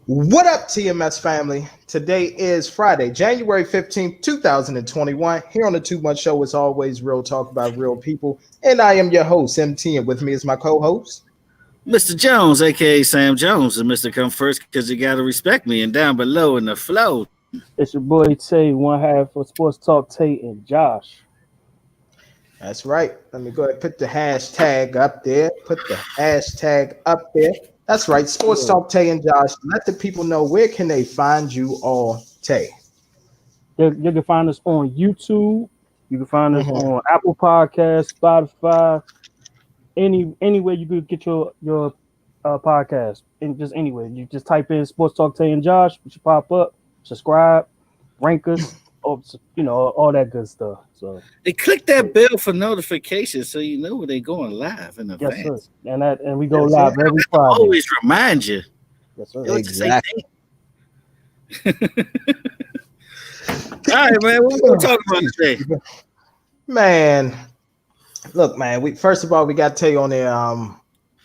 What up, TMS family? Today is Friday, January 15th, 2021. Here on the 2 Month Show, it's always real talk about real people. And I am your host, MT, and with me is my co-host, Mr. Jones, aka Sam Jones, and Mr. Come First because you got to respect me. And down below in the flow. It's your boy Tay, one half of Sports Talk, Tay and Josh. That's right. Let me go ahead and put the hashtag up there. That's right. Sports Talk Tay and Josh. Let the people know where can they find you all, Tay. You can find us on YouTube. You can find us on Apple Podcasts, Spotify, anywhere you could get your podcast. And just anywhere. You just type in Sports Talk Tay and Josh, it should pop up. Subscribe, rank us, all that good stuff. So they click that bell for notifications so you know when they're going live in advance. Yes, sir. And we go live every Friday. Always remind you. Yes, sir. Exactly. All right, man. What we gonna talk about today? Man, look, man. We got to tell you on there.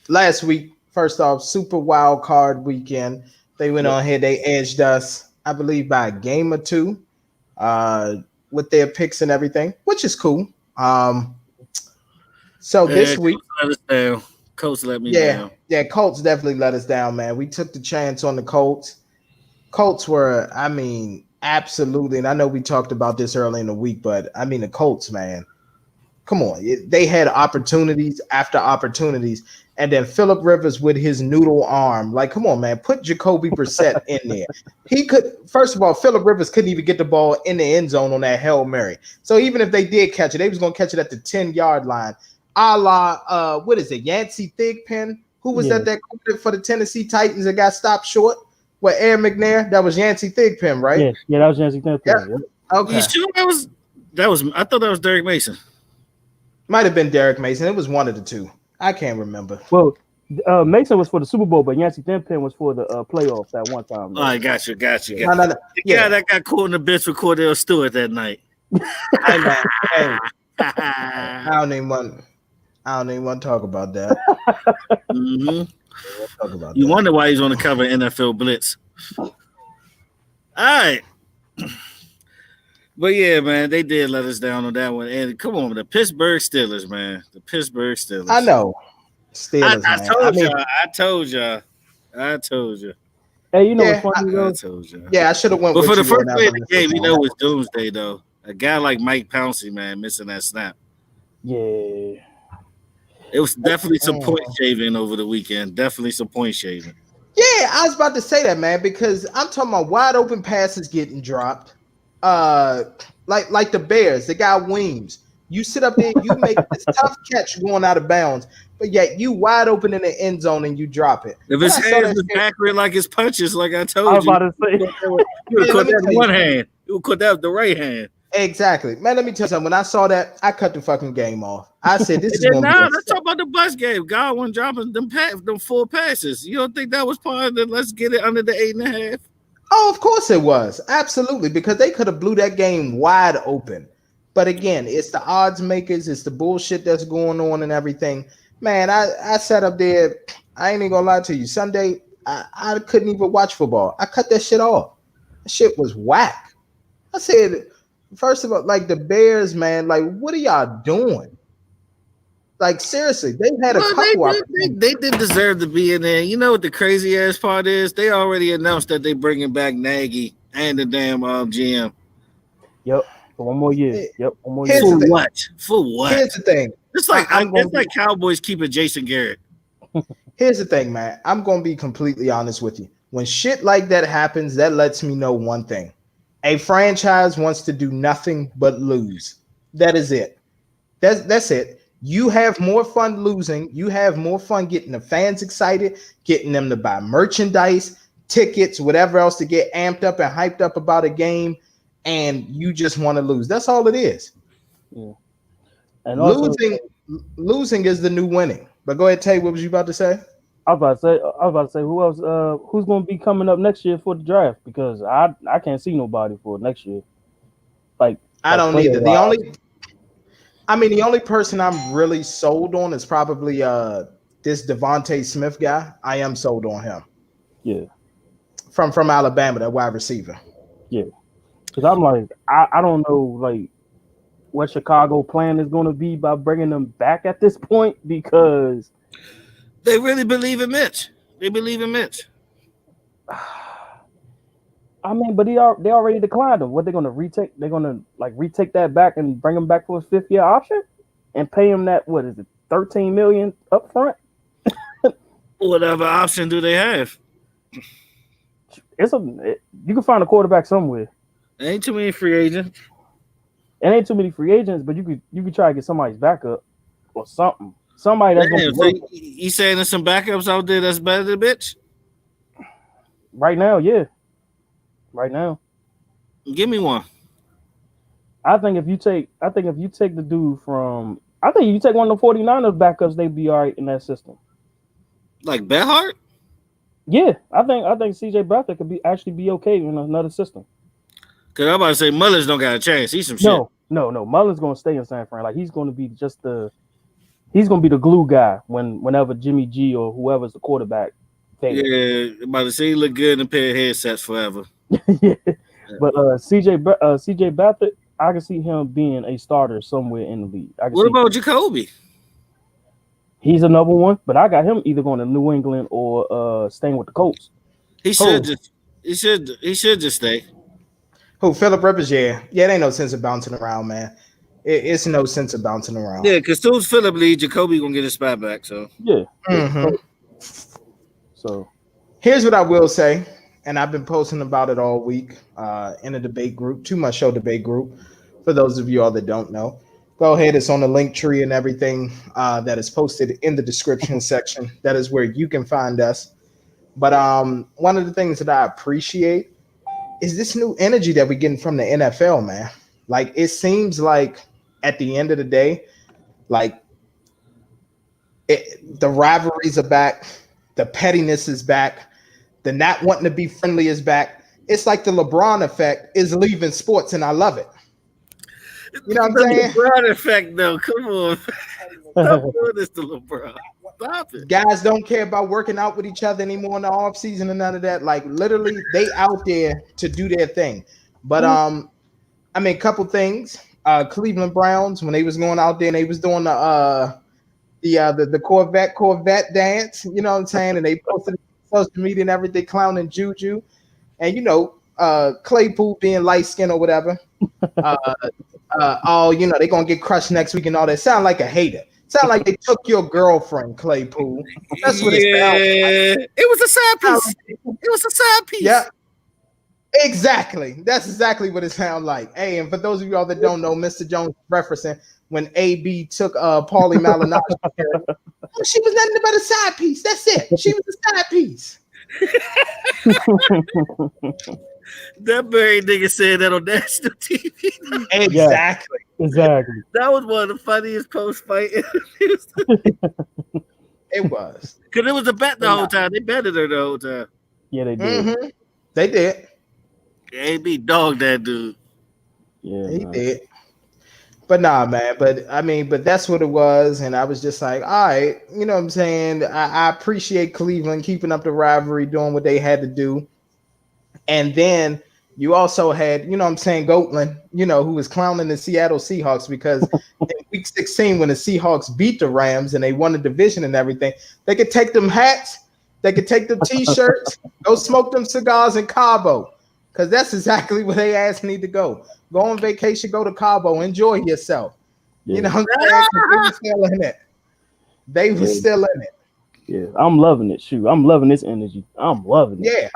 Last week, first off, Super Wild Card Weekend. They went on here. They edged us, I believe, by a game or two. With their picks and everything, which is cool. So this week, Colts let me down. Yeah, Colts definitely let us down, man. We took the chance on the Colts. Colts were, absolutely, and I know we talked about this early in the week, but the Colts, man, come on. They had opportunities after opportunities, and then Phillip Rivers with his noodle arm. Like, come on, man, put Jacoby Brissett in there. First of all, Phillip Rivers couldn't even get the ball in the end zone on that Hail Mary. So even if they did catch it, they was going to catch it at the 10-yard line. A la, what is it, Yancey Thigpen? Who was that for the Tennessee Titans that got stopped short? With Aaron McNair? That was Yancey Thigpen, right? Yeah, that was Yancey Thigpen. Yeah. Okay. You sure that was? I thought that was Derek Mason. Might have been Derek Mason. It was one of the two. I can't remember. Well, Mason was for the Super Bowl, but Yancey Thigpen was for the playoffs at one time. Though. I got you. No. Yeah, that got caught in the bench with Cordell Stewart that night. Hey, man. Hey. I don't even want to talk about that. You wonder why he's on the cover of NFL Blitz. All right. But yeah, man, they did let us down on that one. And come on, the Pittsburgh Steelers, man. The Pittsburgh Steelers. I know. Steelers, I told y'all. Hey, you know what's funny, though? I told y'all. Yeah, I should have went with you. But for the first play of the game, it was doomsday, though. A guy like Mike Pouncey, man, missing that snap. Yeah. It was definitely some point shaving over the weekend. Definitely some point shaving. Yeah, I was about to say that, man, because I'm talking about wide open passes getting dropped. Like the Bears, the guy Weems. You sit up there, you make this tough catch going out of bounds, but yet you wide open in the end zone and you drop it. If his hands was accurate like his punches, like I told you. I was about to say. You would have caught that with one hand. You would caught that with the right hand. Exactly. Man, let me tell you something. When I saw that, I cut the fucking game off. I said, this is going to be let's talk about the bus game. Godwin dropping them full passes. You don't think that was part of the let's get it under the 8.5? Oh, of course it was. Absolutely. Because they could have blew that game wide open. But again, it's the odds makers. It's the bullshit that's going on and everything. Man, I sat up there. I ain't even going to lie to you. Sunday, I couldn't even watch football. I cut that shit off. That shit was whack. I said... First of all, like the Bears, man, like what are y'all doing? Like seriously, they had a couple. They did deserve to be in there. You know what the crazy ass part is? They already announced that they bringing back Nagy and the damn GM. Yep, for one more year. For what? For what? Here's the thing. It's like Cowboys keeping Jason Garrett. Here's the thing, man. I'm gonna be completely honest with you. When shit like that happens, that lets me know one thing. A franchise wants to do nothing but lose. That is it. That's it. You have more fun losing. You have more fun getting the fans excited, getting them to buy merchandise, tickets, whatever else to get amped up and hyped up about a game, and you just want to lose. That's all it is. Yeah. And also, losing is the new winning. But go ahead, Tay. What was you about to say? I was about to say who else? Who's going to be coming up next year for the draft? Because I can't see nobody for next year. I don't either. The only person I'm really sold on is probably this Devontae Smith guy. I am sold on him. Yeah. from Alabama, that wide receiver. Yeah, because I'm like, I don't know like what Chicago plan is going to be by bringing them back at this point because They really believe in Mitch. They believe in Mitch. I mean, but they already declined him. What they're going to retake? They're going to like retake that back and bring him back for his 5th year option and pay him that what is it, 13 million up front? Whatever option do they have? You can find a quarterback somewhere. There ain't too many free agents. It ain't too many free agents, but you could try to get somebody's backup or something. Somebody that's going to So work. you saying there's some backups out there that's better than Mitch? Right now, yeah. Right now. Give me one. I think if you take the dude from I think if you take one of the 49ers backups, they'd be all right in that system. Like Behart? Yeah, I think CJ Beathard could actually be okay in another system. Cause I'm about to say Mullins don't got a chance. He's some shit. No. Mullen's gonna stay in San Fran. Like he's gonna be he's gonna be the glue guy whenever Jimmy G or whoever's the quarterback. Yeah, I'm about to say he look good in a pair of headsets forever. Yeah. But CJ Beathard, I can see him being a starter somewhere in the league. What about Jacoby? He's another one, but I got him either going to New England or staying with the Colts. He should just stay. Who, Philip Rivers? Yeah, it ain't no sense of bouncing around, man. It's no sense of bouncing around. Yeah, because soon as Philip leaves, Jacoby gonna get his spot back. So yeah. Mm-hmm. So here's what I will say, and I've been posting about it all week in a debate group, to my show debate group. For those of you all that don't know, go ahead. It's on the link tree and everything that is posted in the description section. That is where you can find us. But one of the things that I appreciate is this new energy that we're getting from the NFL, man. Like, it seems like at the end of the day, like the rivalries are back, the pettiness is back, the not wanting to be friendly is back. It's like the LeBron effect is leaving sports, and I love it. You know what I'm saying? LeBron effect, though. Come on. Stop doing this to LeBron. Stop it. Guys don't care about working out with each other anymore in the off season and none of that. Like, literally, they out there to do their thing. But I mean, a couple things. Cleveland Browns, when they was going out there and they was doing the Corvette dance, you know what I'm saying? And they posted social media and everything, clowning Juju. And, you know, Claypool being light skinned or whatever. You know, they're going to get crushed next week and all that. Sound like a hater. Sound like they took your girlfriend, Claypool. That's what it sounds like. It was a side piece. It was a side piece. Yeah. Exactly. That's exactly what it sounds like. Hey, and for those of you all that don't know, Mr. Jones referencing when AB took Paulie Malinovski, she was nothing but a side piece. That's it. She was a side piece. That very nigga said that on national TV. Exactly. Yeah, exactly. That was one of the funniest post-fight interviews. It was. Because it was a bet the whole time. They betted her the whole time. Yeah, they did. Mm-hmm. They did. AB dogged that dude. Yeah, he did. But nah, man. But that's what it was. And I was just like, all right, you know what I'm saying? I appreciate Cleveland keeping up the rivalry, doing what they had to do. And then you also had, you know what I'm saying, Goatland, you know, who was clowning the Seattle Seahawks because in week 16, when the Seahawks beat the Rams and they won the division and everything, they could take them hats, they could take them T-shirts, go smoke them cigars in Cabo. Because that's exactly where they ass need to go. Go on vacation, go to Cabo, enjoy yourself. Yeah. You know what I'm saying? They were still in it. They were still in it. Yeah, I'm loving it. Shoot, I'm loving this energy. I'm loving it. Yeah,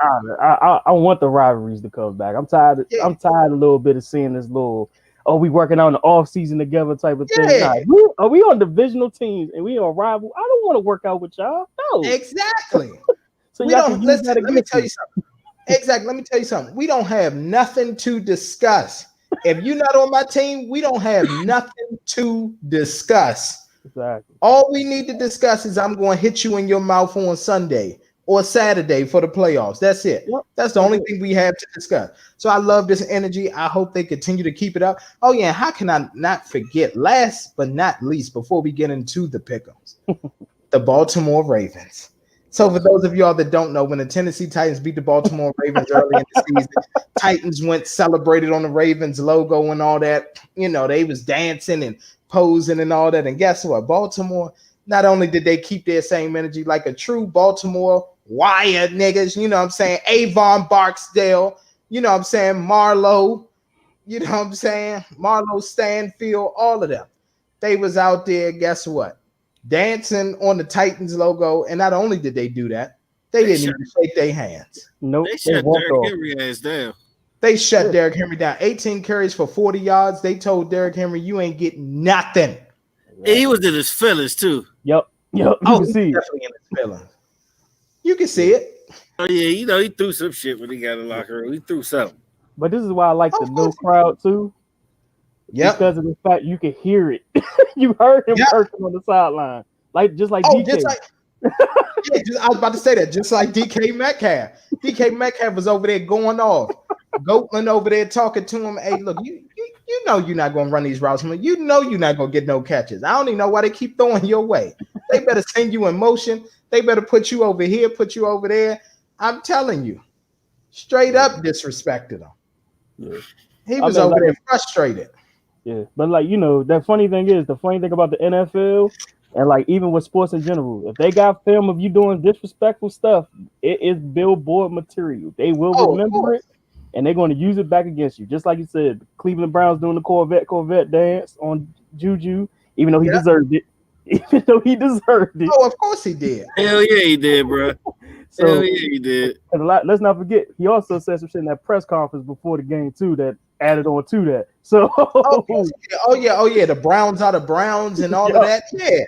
I want the rivalries to come back. I'm tired. I'm tired a little bit of seeing this little, we working out in the off season together type of thing. Like, we on divisional teams and we on rival. I don't want to work out with y'all. No, exactly. So we don't. Listen, let me tell you something. Exactly. Let me tell you something. We don't have nothing to discuss. If you're not on my team, we don't have nothing to discuss. Exactly. All we need to discuss is I'm going to hit you in your mouth on Sunday or Saturday for the playoffs. That's it. Yep. That's the only thing we have to discuss. So I love this energy. I hope they continue to keep it up. Oh, yeah. How can I not forget, last but not least, before we get into the pick'ems, the Baltimore Ravens. So for those of y'all that don't know, when the Tennessee Titans beat the Baltimore Ravens early in the season, Titans went celebrated on the Ravens logo and all that. They was dancing and posing and all that. And guess what? Baltimore, not only did they keep their same energy like a true Baltimore wire niggas, you know what I'm saying? Avon Barksdale, you know what I'm saying? Marlowe, you know what I'm saying? Marlowe Stanfield, all of them. They was out there, guess what? Dancing on the Titans logo, and not only did they do that, they didn't even shake their hands. Nope, They shut walked Derrick off. Henry ass down. They shut Derrick Henry down. 18 carries for 40 yards. They told Derrick Henry, "You ain't getting nothing." And he was in his feelings too. Yep. You can see definitely in his feelings. You can see it. Oh yeah, he threw some shit when he got in the locker room. He threw something. But this is why I like the no crowd too. Yeah. Because of the fact you can hear it. You heard him working on the sideline. Just like DK. I was about to say that, just like DK Metcalf. DK Metcalf was over there going off. Goatman over there talking to him. Hey, look, you know you're not gonna run these routes, man. You know you're not gonna get no catches. I don't even know why they keep throwing your way. They better send you in motion. They better put you over here, put you over there. I'm telling you, straight up disrespected him. Yeah. He was over there frustrated. Yeah, but the funny thing about the NFL and even with sports in general, if they got film of you doing disrespectful stuff, it is billboard material. They will remember it, and they're going to use it back against you. Just like you said, Cleveland Browns doing the Corvette dance on Juju, even though he deserved it. Even though he deserved it. Oh, of course he did. Hell yeah, he did, bro. Hell yeah, he did. Let's not forget, he also said some shit in that press conference before the game too that added on to that. So oh yeah, the Browns are the Browns and all of that. Yeah.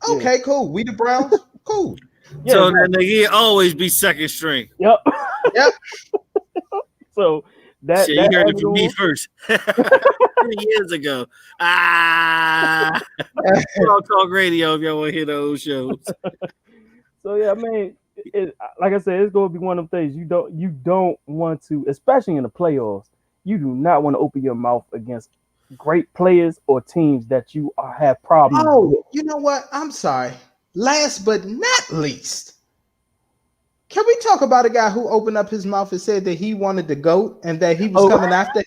Okay, cool. We the Browns, cool. Yeah, so then he always be second string. Yep. Yep. So that shit, you heard it from me first 3 years ago. Talk radio if y'all want to hear those shows. So yeah, I mean, like I said, it's going to be one of them things you don't want to, especially in the playoffs. You do not want to open your mouth against great players or teams that you have problems with. You know what? I'm sorry. Last but not least, can we talk about a guy who opened up his mouth and said that he wanted the GOAT and that he was coming after him?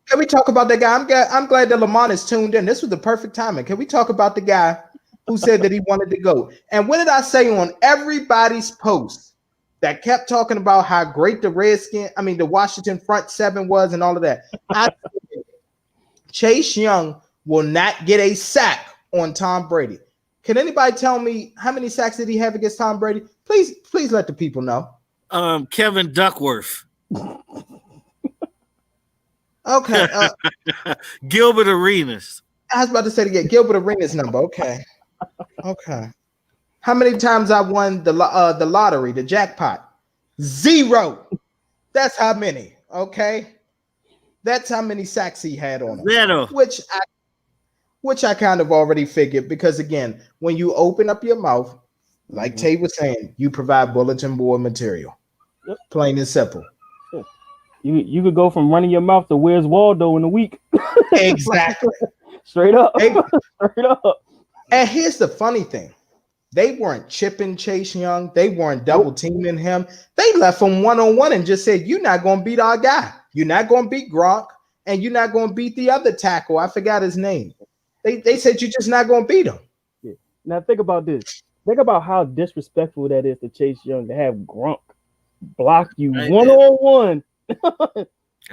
Can we talk about that guy? I'm glad that Lamont is tuned in. This was the perfect timing. Can we talk about the guy who said that he wanted the GOAT? And what did I say on everybody's post that kept talking about how great the the Washington front seven was and all of that? Chase Young will not get a sack on Tom Brady. Can anybody tell me how many sacks did he have against Tom Brady? Please let the people know. Kevin Duckworth. Okay. Gilbert Arenas. I was about to say to get Gilbert Arenas number. Okay. How many times I won the lottery, the jackpot? 0. That's how many. Okay. That's how many sacks he had on him. 0. Which I kind of already figured, because again, when you open up your mouth, like Tay was saying, you provide bulletin board material. Yep. Plain and simple. You could go from running your mouth to Where's Waldo in a week. Exactly. Straight up. Straight up. And here's the funny thing. They weren't chipping Chase Young. They weren't double teaming him. They left him one-on-one and just said, you're not going to beat our guy. You're not going to beat Gronk, and you're not going to beat the other tackle. I forgot his name. They said you're just not going to beat him. Yeah. Now think about this. Think about how disrespectful that is to Chase Young to have Gronk block you one-on-one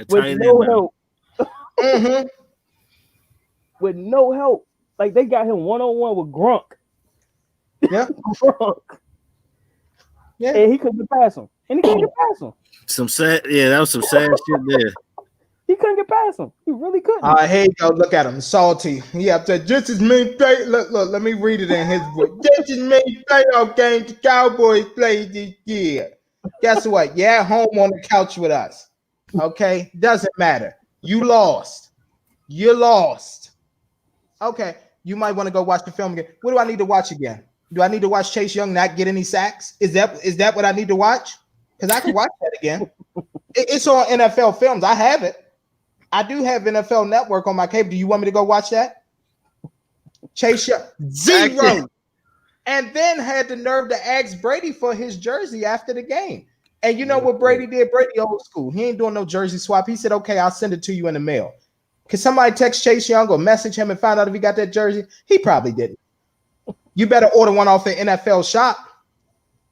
with no help. Mm-hmm. With no help. Like they got him one-on-one with Gronk. Yeah. Gronk. Yeah. And he couldn't get past him. And he couldn't get past him. That was some sad shit there. He couldn't get past him. He really couldn't. Here you go. Look at him. Salty. He up there just as many play. Look, let me read it in his voice. Just as many playoff games the Cowboys played this year. Guess what? You're at home on the couch with us. Okay? Doesn't matter. You lost. You lost. Okay. You might want to go watch the film again. What do I need to watch again? Do I need to watch Chase Young not get any sacks? Is that what I need to watch? Because I can watch that again. It's on NFL Films. I have it. I do have NFL Network on my cable. Do you want me to go watch that? Chase Young, 0. and then had the nerve to ask Brady for his jersey after the game. And you know what Brady did? Brady old school. He ain't doing no jersey swap. He said, okay, I'll send it to you in the mail. Can somebody text Chase Young or message him and find out if he got that jersey? He probably didn't. You better order one off the NFL shop.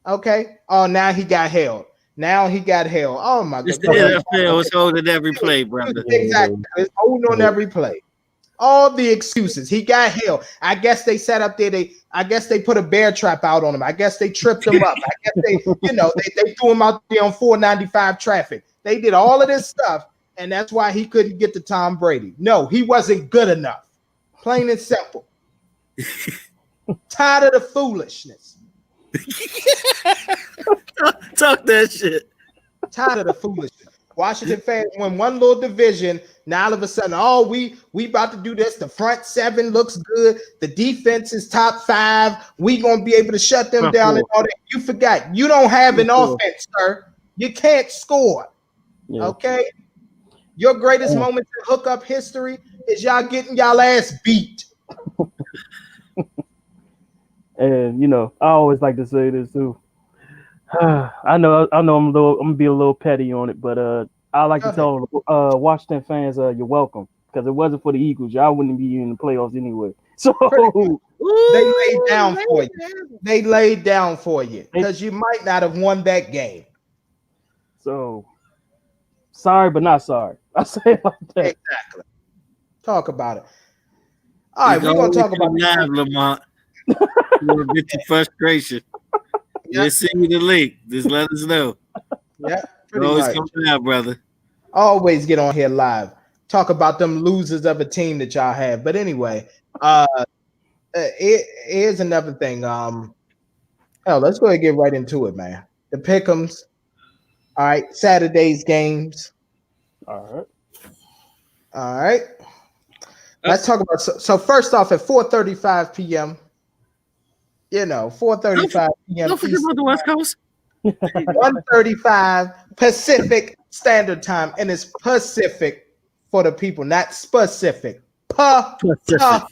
Okay. Oh, now he got held. Now he got held. Oh my It's God. the NFL. It's holding every play, brother. Exactly. It's holding on every play. All the excuses. He got held. I guess they set up there. I guess they put a bear trap out on him. I guess they tripped him up. I guess they threw him out there on 495 traffic. They did all of this stuff, and that's why he couldn't get to Tom Brady. No, he wasn't good enough. Plain and simple. Tired of the foolishness. Talk that shit. Tired of the foolishness. Washington fans win one little division. Now all of a sudden, we about to do this. The front seven looks good. The defense is top 5. We gonna be able to shut them down and all that. You forgot. You don't have an offense, sir. You can't score. Yeah. Okay. Your greatest moment in hookup history is y'all getting y'all ass beat. And I always like to say this too. I know I'm gonna be a little petty on it, but I like to tell Washington fans, you're welcome, because if it wasn't for the Eagles, y'all wouldn't be in the playoffs anyway. So they laid down for you. They laid down for you because you might not have won that game. So sorry, but not sorry. I say it like that. Exactly. Talk about it. All right, we're gonna talk about live, Lamont. You'll get your frustration. We'll send you the link. Just let us know. Yeah, always come out, brother. Always get on here live. Talk about them losers of a team that y'all have. But anyway, here's another thing. Let's go ahead and get right into it, man. The pick'ems. All right, Saturday's games. All right. Let's talk about so first off at 4:35 p.m. 4:35 p.m. Don't forget about the West Coast. 1:35 Pacific Standard Time, and it's Pacific for the people, not specific. Pacific.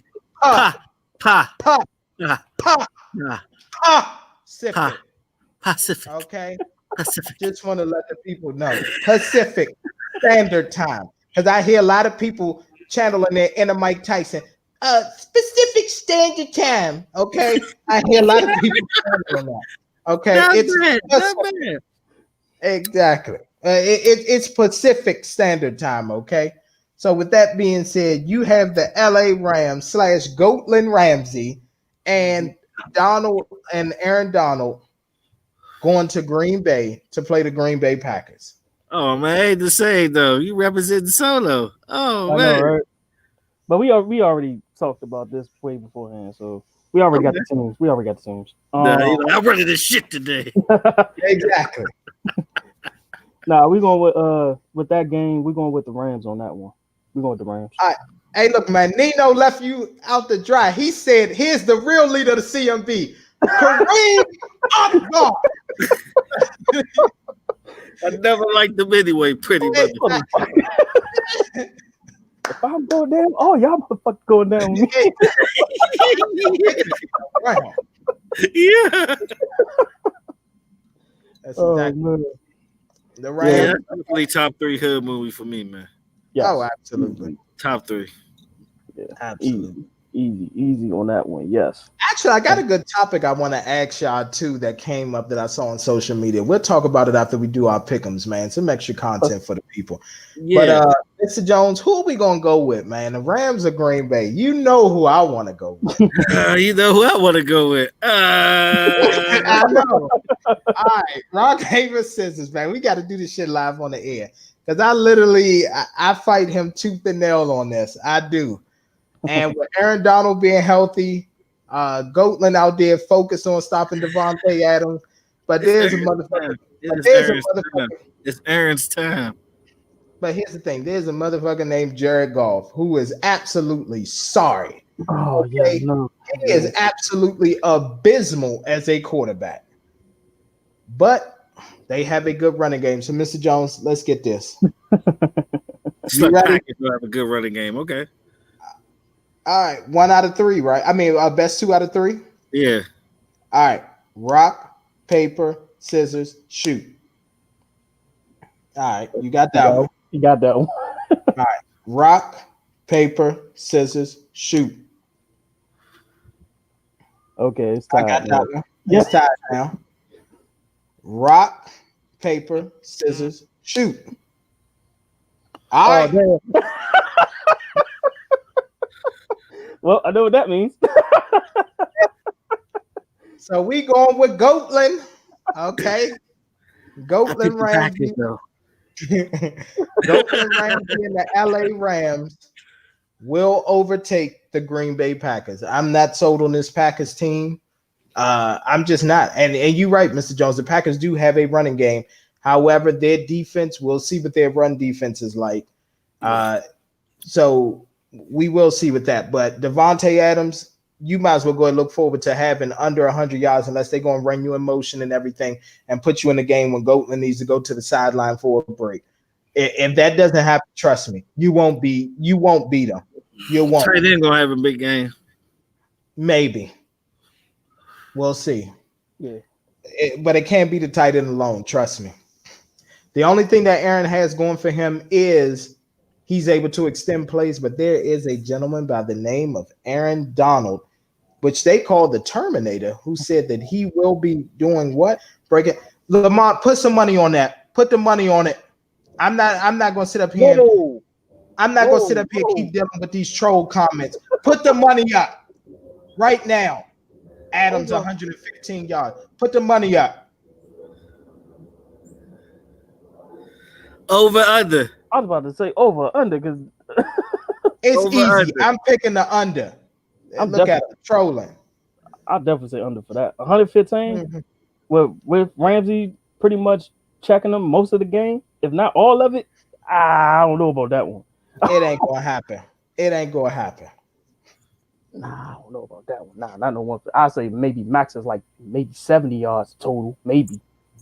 Okay. Pacific. Just want to let the people know Pacific Standard Time, because I hear a lot of people channeling their inner Mike Tyson. Pacific Standard Time. Okay, I hear a lot of people channeling that. Okay, not bad. Exactly. It's Pacific Standard Time. Okay. So with that being said, you have the LA Rams / Goatland Ramsey and Aaron Donald going to Green Bay to play the Green Bay Packers. Oh man, I hate to say though, you represent Solo. Oh I man, know, right? But we already talked about this way beforehand, so we already got the teams. I'm running this shit today. Exactly. Nah, we're going with that game. We're going with the Rams on that one. We're going with the Rams. All right. Hey, look, man, Nino left you out to dry. He said, here's the real leader of the CMB. Kareem Abdul. I never liked them anyway, pretty much. If I'm going down, y'all motherfuckers going down with me. Yeah. That's exactly. Man. The Rams. Definitely top 3 hood movie for me, man. Yes. Oh, absolutely. Top 3. Yeah, absolutely. Easy on that one. Yes. Actually, I got a good topic I want to ask y'all too that came up that I saw on social media. We'll talk about it after we do our pick'ems, man. Some extra content for the people. Yeah. But Mr. Jones, who are we gonna go with, man? The Rams or Green Bay? You know who I want to go with. You know who I want to go with. I know. All right, rock, paper, scissors, man. We got to do this shit live on the air because I fight him tooth and nail on this. I do. And with Aaron Donald being healthy, Goatland out there focused on stopping Devontae Adams, but there's a motherfucker. It's Aaron's time. But here's the thing: there's a motherfucker named Jared Goff who is absolutely sorry. Oh yeah, no. He is absolutely abysmal as a quarterback. But they have a good running game. So, Mr. Jones, let's get this. You ready? Have a good running game. Okay. All right, 1 out of 3, right? I mean, best 2 out of 3. Yeah. All right. Rock, paper, scissors, shoot. All right. You got that one. You got that one. All right. Rock, paper, scissors, shoot. Okay, it's I tied. got that one. Yeah. It's tied now. Rock, paper, scissors, shoot. All Oh, right. damn. Well, I know what that means. So we going with Goatland. Okay. I Goatland picked the Packers Ramsey. though. Goatland Ramsey and the LA Rams will overtake the Green Bay Packers. I'm not sold on this Packers team. I'm just not. And you're right, Mr. Jones. The Packers do have a running game. However, their defense, we'll see what their run defense is like. So we will see with that. But Devontae Adams, you might as well go and look forward to having under 100 yards unless they're going to run you in motion and everything and put you in the game when Goatland needs to go to the sideline for a break. If that doesn't happen, trust me, you won't beat them. You won't. Tight end gonna have a big game. Maybe. We'll see. Yeah. But it can't be the tight end alone. Trust me. The only thing that Aaron has going for him is he's able to extend plays, but there is a gentleman by the name of Aaron Donald, which they call the Terminator, who said that he will be doing what? Breaking. Lamont, put some money on that. Put the money on it. I'm not gonna sit up here. I'm not gonna sit up here and keep dealing with these troll comments. Put the money up right now. Adams 115 yards. Put the money up. Over under. I was about to say over under because It's Over easy. under. I'm picking the under. Look at it, trolling. I'll definitely say under for that. 115 Mhm. with Ramsey pretty much checking them most of the game, if not all of it. I don't know about that one. It ain't gonna happen. It ain't gonna happen. Nah, I don't know about that one. Nah, not no one. I say maybe max is like maybe 70 yards total. Maybe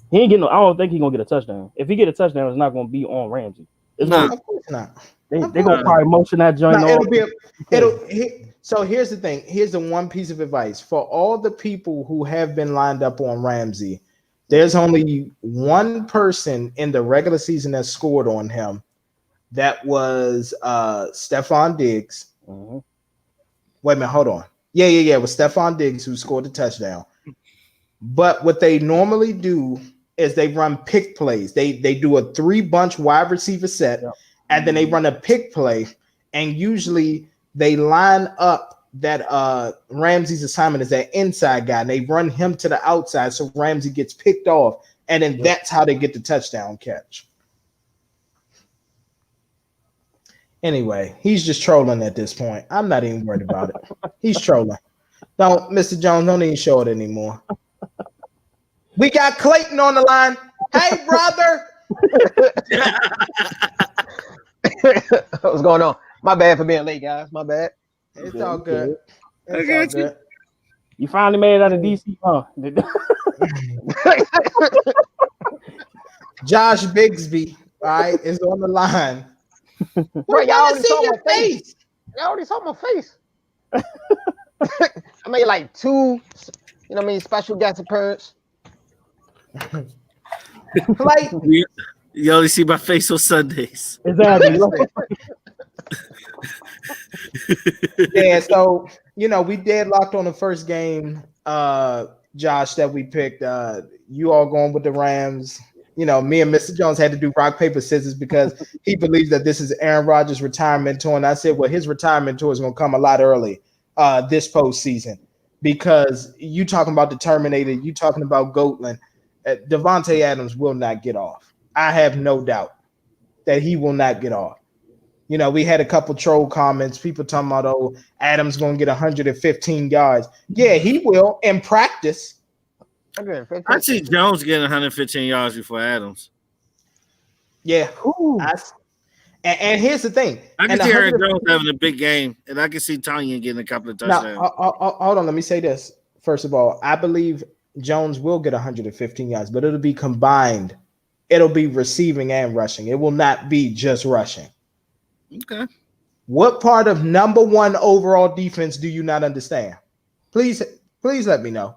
he ain't getting. I don't think he's gonna get a touchdown. If he get a touchdown, it's not gonna be on Ramsey. It's Nah. Of course not. they gonna probably motion that joint. No, on. So here's the thing. Here's the one piece of advice for all the people who have been lined up on Ramsey. There's only one person in the regular season that scored on him. That was Stephon Diggs. Mhm. Wait a minute, hold on. Yeah. It was Stephon Diggs who scored the touchdown. But what they normally do is they run pick plays. They do a 3-bunch wide receiver set, and then they run a pick play. And usually they line up that Ramsey's assignment is that inside guy, and they run him to the outside so Ramsey gets picked off, and then that's how they get the touchdown catch. Anyway, he's just trolling at this point. I'm not even worried about it. He's trolling. Don't, Mr. Jones, don't even show it anymore. We got Clayton on the line. Hey, brother. What's going on? My bad for being late, guys. My bad. It's all good. It's I all got you. good. You finally made it out of DC, huh? Josh Bigsby, all right, is on the line. Bro, y'all already see saw your my face. Y'all already saw my face. I made like 2, you know what I mean, special guest appearance. Like, You only see my face on Sundays. Exactly. yeah, so we deadlocked on the first game, Josh, that we picked. You all going with the Rams. Me and Mr. Jones had to do rock, paper, scissors because he believes that this is Aaron Rodgers' retirement tour. And I said, well, his retirement tour is going to come a lot early this postseason because you talking about the Terminator, you talking about Goatland. Devontae Adams will not get off. I have no doubt that he will not get off. We had a couple troll comments, people talking about, oh, Adams going to get 115 yards. Yeah, he will in practice. I see Jones getting 115 yards before Adams. Yeah. And here's the thing. I can see Aaron Jones having a big game, and I can see Tanya getting a couple of touchdowns. Now, hold on. Let me say this. First of all, I believe Jones will get 115 yards, but it'll be combined. It'll be receiving and rushing. It will not be just rushing. Okay. What part of number 1 overall defense do you not understand? Please let me know.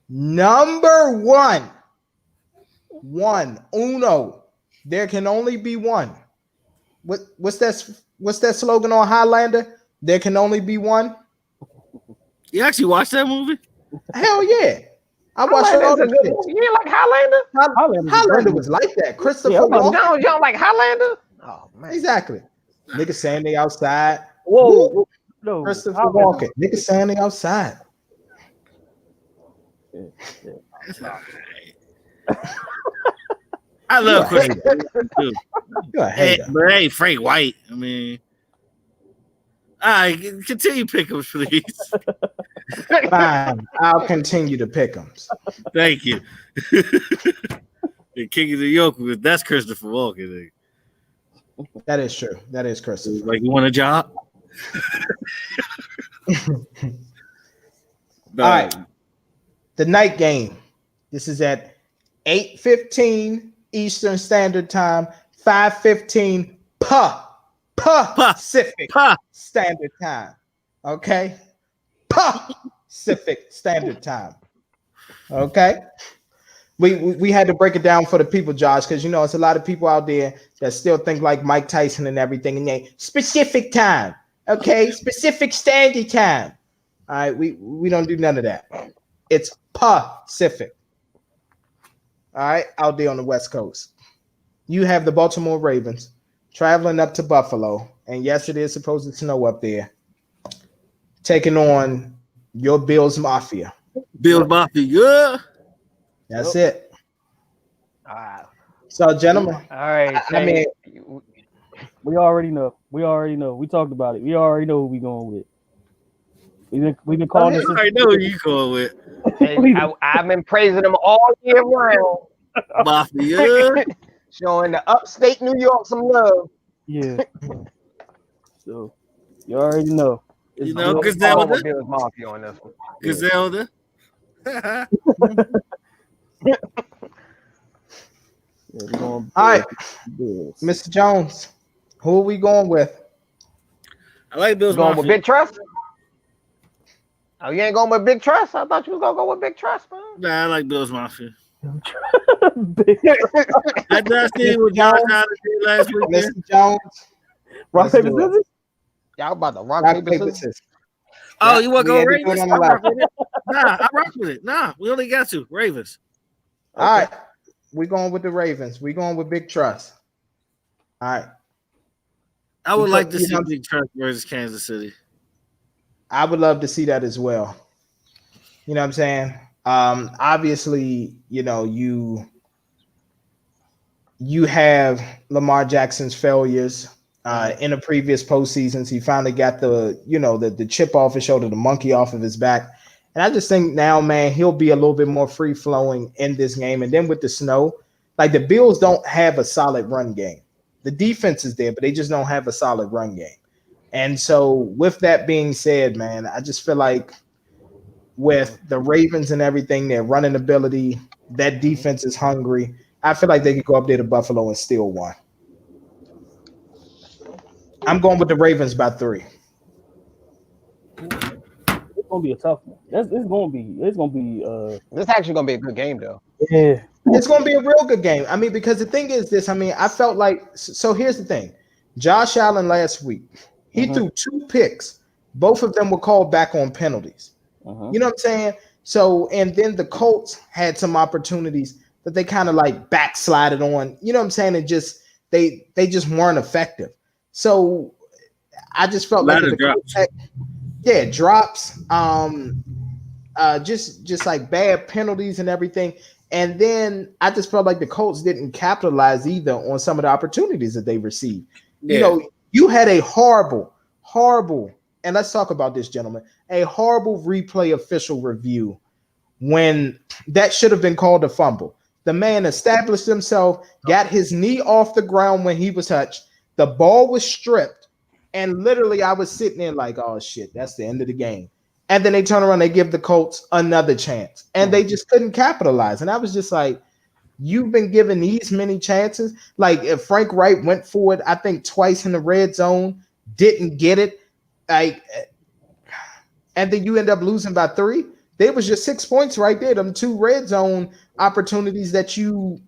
Number one. Uno. There can only be one. What's that slogan on Highlander? There can only be one. You actually watched that movie? Hell yeah. I watched Highlander's all a the good shit. movie. You ain't like Highlander? Highlander was like that. Christopher Yeah, Walken. No, you don't like Highlander? Oh man. Exactly. Niggas saying they outside. Whoa, no, Christopher Highlander. Walken. Niggas saying they outside. I love You a Christopher Walken, too. You a Hey, hater. but hey, Frank White. I mean, all right, continue pick'ems, please. Fine. I'll continue to pick them. Thank you. The King of New York, that's Christopher Walken. That is true. That is Christopher. Like, you want a job? No. All right. The night game. This is at 8:15 Eastern Standard Time, 5:15 Pacific Standard Time. Okay? Pacific Standard Time. Okay? We had to break it down for the people, Josh, because you know it's a lot of people out there that still think like Mike Tyson and everything, and they specific time. Okay, specific standard time. All right, we don't do none of that. It's Pacific. All right, out there on the West Coast. You have the Baltimore Ravens traveling up to Buffalo, and yes, it is supposed to snow up there, taking on your Bills Mafia. Bill Mafia, yeah. That's it. All right. So, gentlemen, All right. I mean, We already know. We talked about it. We already know who we going with. We've been calling this. I know who you going with. I've been praising them all year round, Mafia. showing the upstate New York some love. Yeah. So you already know. You know, Bill- Griselda. Bills Mafia on this one. Griselda. Yeah, we're going all right, Bills. Mr. Jones, who are we going with? I like Bill's Going Mafia. with Big Trust? Oh, you ain't going with Big Trust? I thought you was gonna go with Big Trust, man. Nah, I like Bill's Mafia. Big- I just seen what Josh Allen did last weekend. Mr. Jones, Rock, Let's paper, do it. scissors? Y'all about to rock, rock, paper, paper, scissors? scissors. Oh, you want to we go had to do it Ravens? on I the rock left. with it. Nah, I rock with it. Nah, we only got to Ravens. All right, we're going with the Ravens. We're going with Big Trust. All right, I would like to You see know- Big Trust versus Kansas City. I would love to see that as well. You know what I'm saying? Obviously, you know, you have Lamar Jackson's failures in the previous postseasons. He finally got the chip off his shoulder, the monkey off of his back. And I just think now, man, he'll be a little bit more free flowing in this game. And then with the snow, like the Bills don't have a solid run game. The defense is there, but they just don't have a solid run game. And so with that being said, man, I just feel like with the Ravens and everything, their running ability, that defense is hungry. I feel like they could go up there to Buffalo and steal one. I'm going with the Ravens by 3. It's gonna be a tough one. It's gonna be. This actually gonna be a good game, though. Yeah. It's going to be a real good game. I mean, because the thing is this, I mean, I felt like, so here's the thing. Josh Allen last week, he threw 2 picks. Both of them were called back on penalties. You know what I'm saying? So, and then the Colts had some opportunities that they kind of like backslided on, you know what I'm saying? And just, they just weren't effective. So I just felt like the drops. Drops, just like bad penalties and everything. And then I just felt like the Colts didn't capitalize either on some of the opportunities that they received. Yeah. You know, you had a horrible, and let's talk about this, gentlemen, a horrible replay official review when that should have been called a fumble. The man established himself, got his knee off the ground when he was touched. The ball was stripped. And literally I was sitting there like, oh shit, that's the end of the game. And then they turn around, they give the Colts another chance. And they just couldn't capitalize. And I was just like, you've been given these many chances. Like if Frank Wright went for it, I think twice in the red zone, didn't get it. Like, and then you end up losing by 3. There was your 6 points right there. Them 2 red zone opportunities that you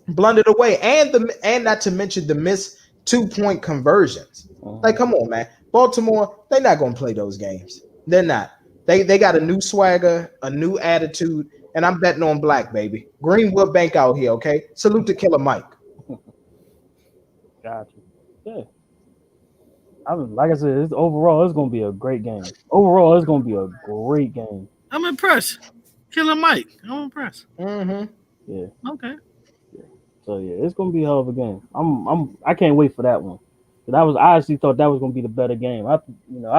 blundered away, and not to mention the missed 2-point conversions. Like, come on, man. Baltimore, they're not gonna play those games. They're not. They got a new swagger, a new attitude, and I'm betting on black, baby. Greenwood Bank out here, okay? Salute to Killer Mike. Gotcha. Yeah. Like I said, overall, it's going to be a great game. Overall, it's going to be a great game. I'm impressed. Killer Mike. I'm impressed. Mm-hmm. Yeah. Okay. Yeah. So yeah, it's going to be a hell of a game. I can't wait for that one. I actually thought that was going to be the better game. I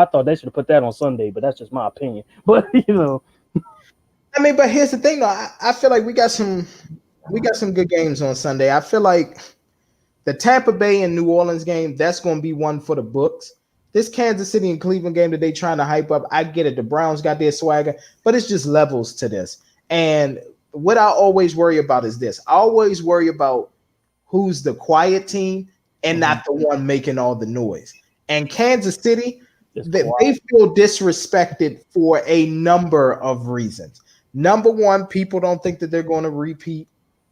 thought they should have put that on Sunday, but that's just my opinion. But I mean, but here's the thing, though. I feel like we got some good games on Sunday. I feel like the Tampa Bay and New Orleans game, that's going to be one for the books. This Kansas City and Cleveland game that they trying to hype up, I get it. The Browns got their swagger, but it's just levels to this. And what I always worry about is this. I always worry about who's the quiet team and not the one making all the noise. And Kansas City, they feel disrespected for a number of reasons. Number one, people don't think that they're going to repeat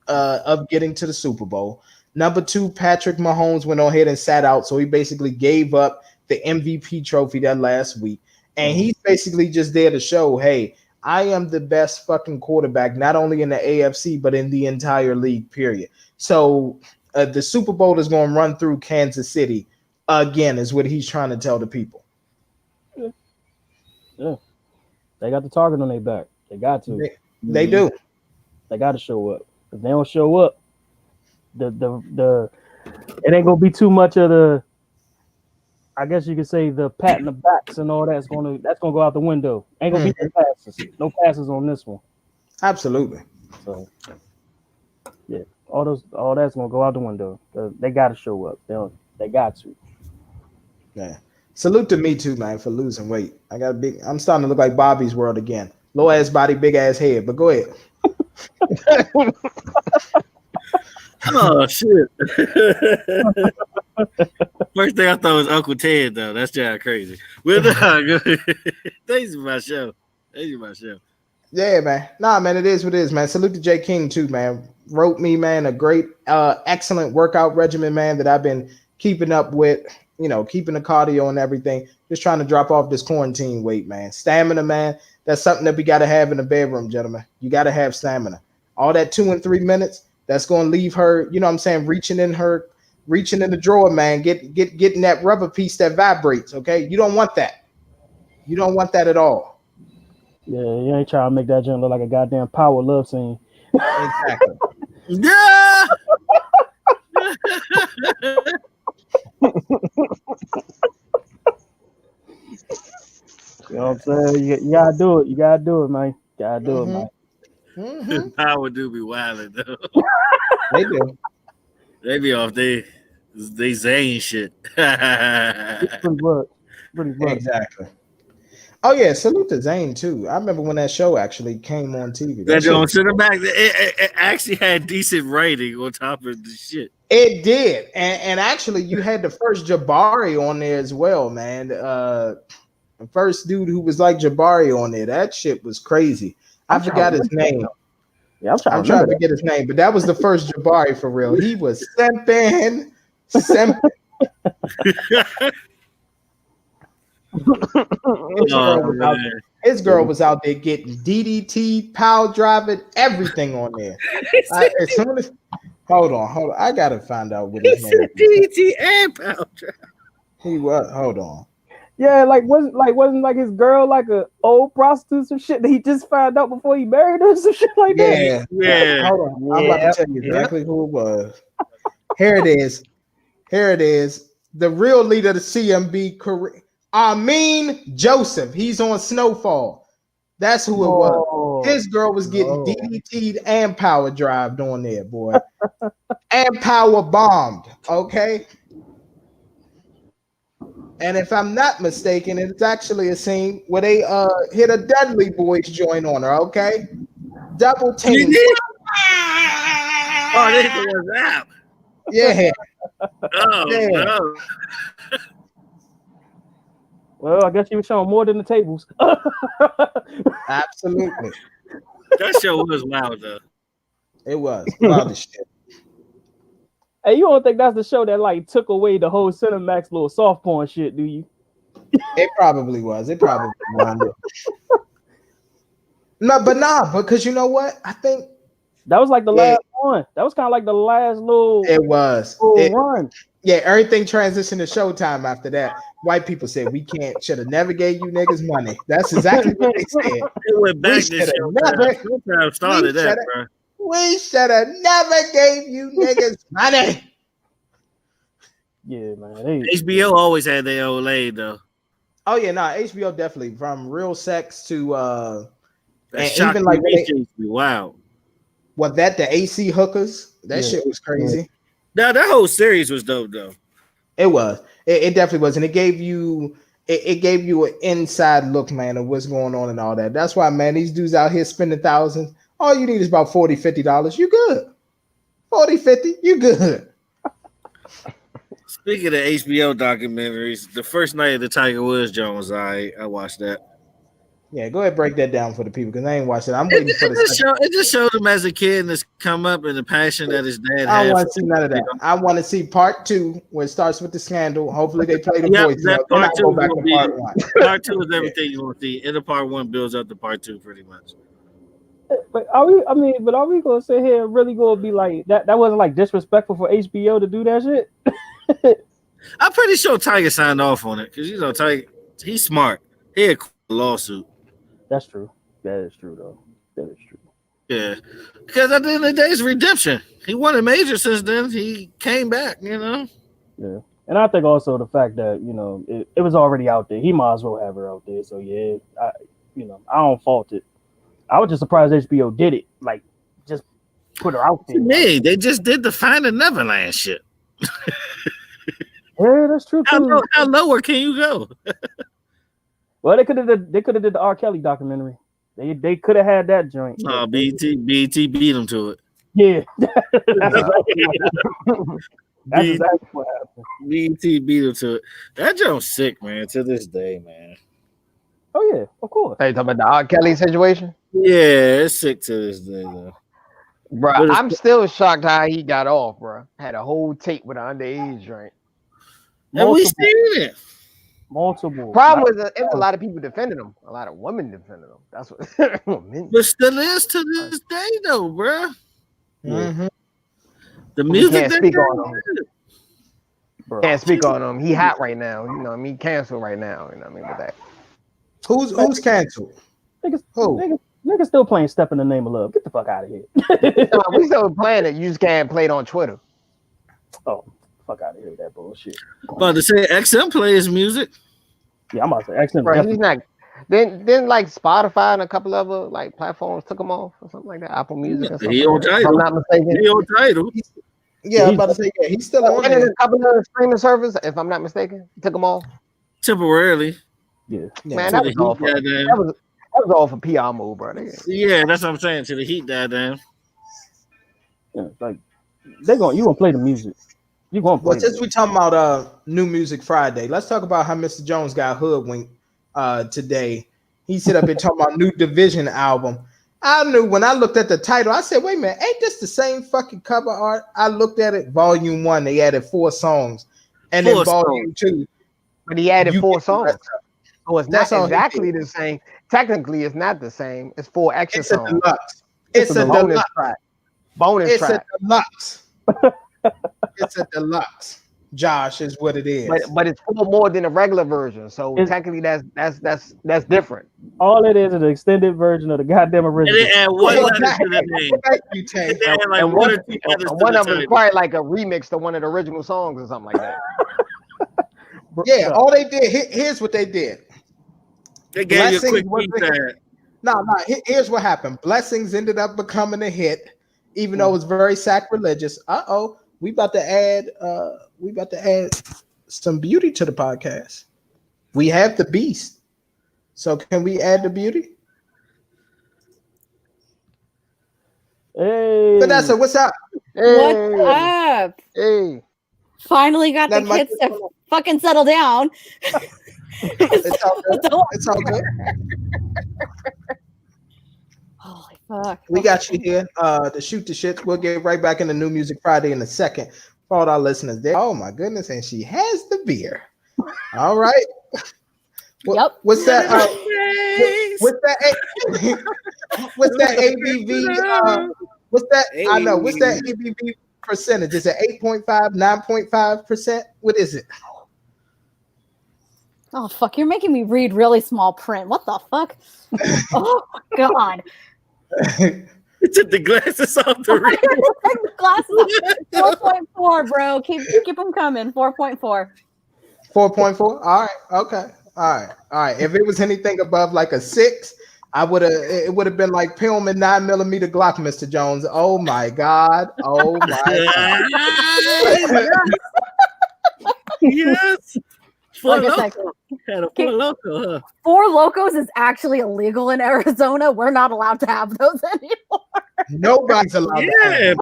of getting to the Super Bowl. Number two, Patrick Mahomes went on ahead and sat out, so he basically gave up the MVP trophy that last week. And he's basically just there to show, hey, I am the best fucking quarterback, not only in the AFC, but in the entire league, period. So the Super Bowl is going to run through Kansas City again, is what he's trying to tell the people. Yeah. They got the target on their back. They got to. They do. They got to show up. If they don't show up, the it ain't gonna be too much of the, I guess you could say, the pat in the backs and all that's gonna go out the window. Ain't gonna be no passes on this one. Absolutely. So yeah, all that's gonna go out the window. They got to show up. They got to. Yeah. Salute to me too, man, for losing weight. I'm starting to look like Bobby's World again. Low ass body, big ass head. But go ahead. Oh shit! First thing I thought was Uncle Ted, though. That's just crazy. Well, thanks for my show. Yeah, man. Nah, man, it is what it is, man. Salute to Jay King too, man. Wrote me, man, a great, excellent workout regimen, man, that I've been keeping up with. Keeping the cardio and everything. Just trying to drop off this quarantine weight, man. Stamina, man. That's something that we got to have in the bedroom, gentlemen. You got to have stamina. All that 2 and 3 minutes, that's going to leave her, you know what I'm saying, reaching in the drawer, man, getting that rubber piece that vibrates, okay? You don't want that. You don't want that at all. Yeah, you ain't trying to make that joint look like a goddamn power love scene. Exactly. Yeah. You know what I'm saying? You gotta do it. You gotta do it, man. Gotta do it, man. Mm-hmm. Power do be wilding though. They do. They be off they Zane shit. Pretty much. Exactly. Oh yeah, salute to Zane too. I remember when that show actually came on TV. That on center back, it actually had decent writing on top of the shit. It did, and actually, you had the first Jabari on there as well, man. The first dude who was like Jabari on there. That shit was crazy. I forgot his name. Yeah, I'm trying to forget his name, but that was the first Jabari for real. He was simping. His girl was out there getting DDT, power driving, everything on there. Hold on. I gotta find out what his name is. DDT and power drive. He was. Hold on. Yeah, wasn't like his girl like a old prostitute or shit that he just found out before he married her or some shit like that. Yeah. Hold on. I'm about to tell you exactly who it was. Here it is. The real leader of the CMB, Amin Joseph. He's on Snowfall. That's who it was. His girl was getting DDT'd and power drived on there, boy. And power bombed. Okay. And if I'm not mistaken, it's actually a scene where they hit a Dudley Boys joint on her, okay? Double team. Oh, this was out. Yeah. Oh, yeah. no. Well, I guess you were showing more than the tables. Absolutely. That show was wild though. It was wild as shit. Hey, you don't think that's the show that like took away the whole Cinemax little soft porn shit, do you? It probably was. It probably was. No, but because you know what? I think That was like the last one. That was kind of like the last little run. Yeah, everything transitioned to Showtime after that. White people said we should have never gave you niggas money. That's exactly what they said. It went back to Showtime started that, bro. We should have never gave you niggas money. Yeah, man. HBO always had their old lady though. Oh yeah, HBO definitely, from Real Sex to and even like wow. What the AC hookers? That shit was crazy. Now that whole series was dope though. It was. It definitely was, and it gave you an inside look, man, of what's going on and all that. That's why, man, these dudes out here spending thousands. All you need is about $40, $50. You good. 40, 50, you good. Speaking of HBO documentaries, the first night of the Tiger Woods Jones, I watched that. Yeah, go ahead, break that down for the people because I ain't watched it. I'm waiting for it just showed him as a kid and his come up and the passion that his dad had. I don't want to see none of that. I want to see part 2 where it starts with the scandal. Hopefully they play the voice. That part 2 go back to part 1. Part 2 is everything you want to see. And the part 1 builds up to part 2 pretty much. But are we gonna sit here and really gonna be like that? That wasn't like disrespectful for HBO to do that shit. I'm pretty sure Tiger signed off on it because Tiger, he's smart. He had a lawsuit. That's true. That is true, though. That is true. Yeah, because at the end of the day, it's redemption. He won a major since then. He came back, Yeah, and I think also the fact that it was already out there. He might as well have her out there. So yeah, I don't fault it. I was just surprised HBO did it. Like, just put her out there. Hey, they just did the Finding Neverland shit. Yeah, that's true too. How lower can you go? Well, they could have did the R. Kelly documentary. They could have had that joint. Oh, BT beat them to it. Yeah, that's exactly what happened. BT beat them to it. That joint's sick, man. To this day, man. Oh yeah, of course. Are you talking about the R. Kelly situation? Yeah, it's sick to this day, though. Bro, I'm still shocked how he got off, bro. Had a whole tape with an underage joint. And we seen it. Multiple. Problem was it was a lot of people defending him. A lot of women defending him. That's what. But still is to this day, though, bro. Mm-hmm. The music can't speak on him. Can't speak on him. He hot right now. You know what I mean? Canceled right now. You know what I mean? With that. Who's canceled? Niggas still playing "Step in the Name of Love." Get the fuck out of here. No, we still playing it. You just can't play it on Twitter. Oh, fuck out of here with that bullshit. About to say XM plays music. Yeah, I'm about to say XM. Bro, he's not. Then like Spotify and a couple other like platforms took him off or something like that. Apple Music or something. He on Tidal. If I'm not mistaken. He on Tidal. Yeah, I'm about to say he's still on And a couple of streaming services, if I'm not mistaken, took them off. Temporarily. Yeah. Man, that was all for that was all for PR move, bro. Yeah, that's what I'm saying. To the Heat died down. Yeah, like you gonna play the music. You gonna play. Well, since we talking about New Music Friday, let's talk about how Mr. Jones got hoodwinked today. He sit up and talking about new Division album. I knew when I looked at the title, I said, wait a minute, ain't this the same fucking cover art? I looked at it, volume 1, they added 4 songs. And then volume 2. But he added 4 songs. So it's not exactly the same. Technically, it's not the same. It's 4 extra songs. Deluxe. It's a bonus track. Bonus track. It's a deluxe. It's a deluxe. Josh is what it is. But it's 4 more than a regular version. So technically that's different. All it is an extended version of the goddamn original. And they add one letter to the name. And one of them is probably like a remix to one of the original songs or something like that. Yeah, all they did, here's what they did. They gave you a quick feedback. No, here's what happened. Blessings ended up becoming a hit, even though it was very sacrilegious. We about to add some beauty to the podcast. We have the beast. So can we add the beauty? Hey. Vanessa, what's up? What's up? Hey. Finally got the kids to fucking settle down. It's all good. It's all good. Holy fuck. We got you here to shoot the shit. We'll get right back into New Music Friday in a second for all our listeners there. Oh my goodness, and she has the beer. All right. Yep. What's that? What's that? What's that ABV? What's that? I know. What's that ABV percentage? Is it 8.5, 9.5%? What is it? Oh fuck! You're making me read really small print. What the fuck? Oh god! You took the glasses off the read. Take the glasses off. 4.4, bro. Keep them coming. 4.4. 4.4. All right. Okay. All right. If it was anything above like a 6, it would have been like Pillman 9mm Glock, Mr. Jones. Oh my God. Oh my God. Yes. Like I said, Had a Four Loco, huh? Four Locos is actually illegal in Arizona. We're not allowed to have those anymore. Nobody's allowed. Yeah,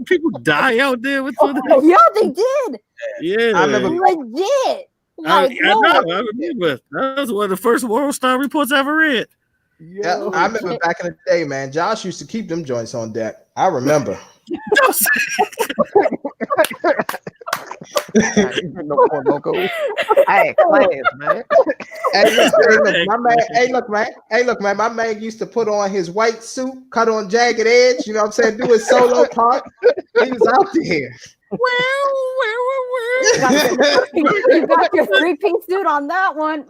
people die out there with some. Yeah, they did. Yeah, I remember. Legit. I know. I remember. That was one of the first World Star reports I ever read. Yeah, I remember back in the day, man. Josh used to keep them joints on deck. I remember. Hey, class, man. Hey, look, man. My man used to put on his white suit, cut on jagged edge. You know what I'm saying? Do his solo part. He was out there. You got your 3-piece suit on that one.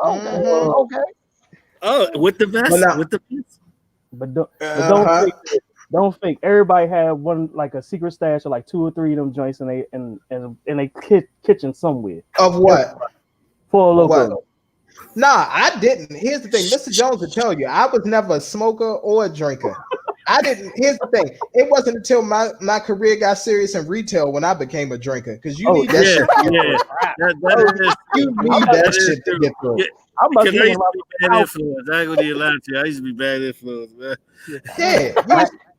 Okay. Oh, with the vest. With the vest. But don't think everybody had one, like a secret stash of like 2 or 3 of them joints in they kitchen somewhere. Of what? Four Loko. Nah, I didn't. Here's the thing, Mr. Jones will tell you, I was never a smoker or a drinker. I didn't. Here's the thing, it wasn't until my career got serious in retail when I became a drinker. Because you need that shit. You need that shit to get through. I must be bad influence. I ain't gonna lie to you. I used to be bad influence, man.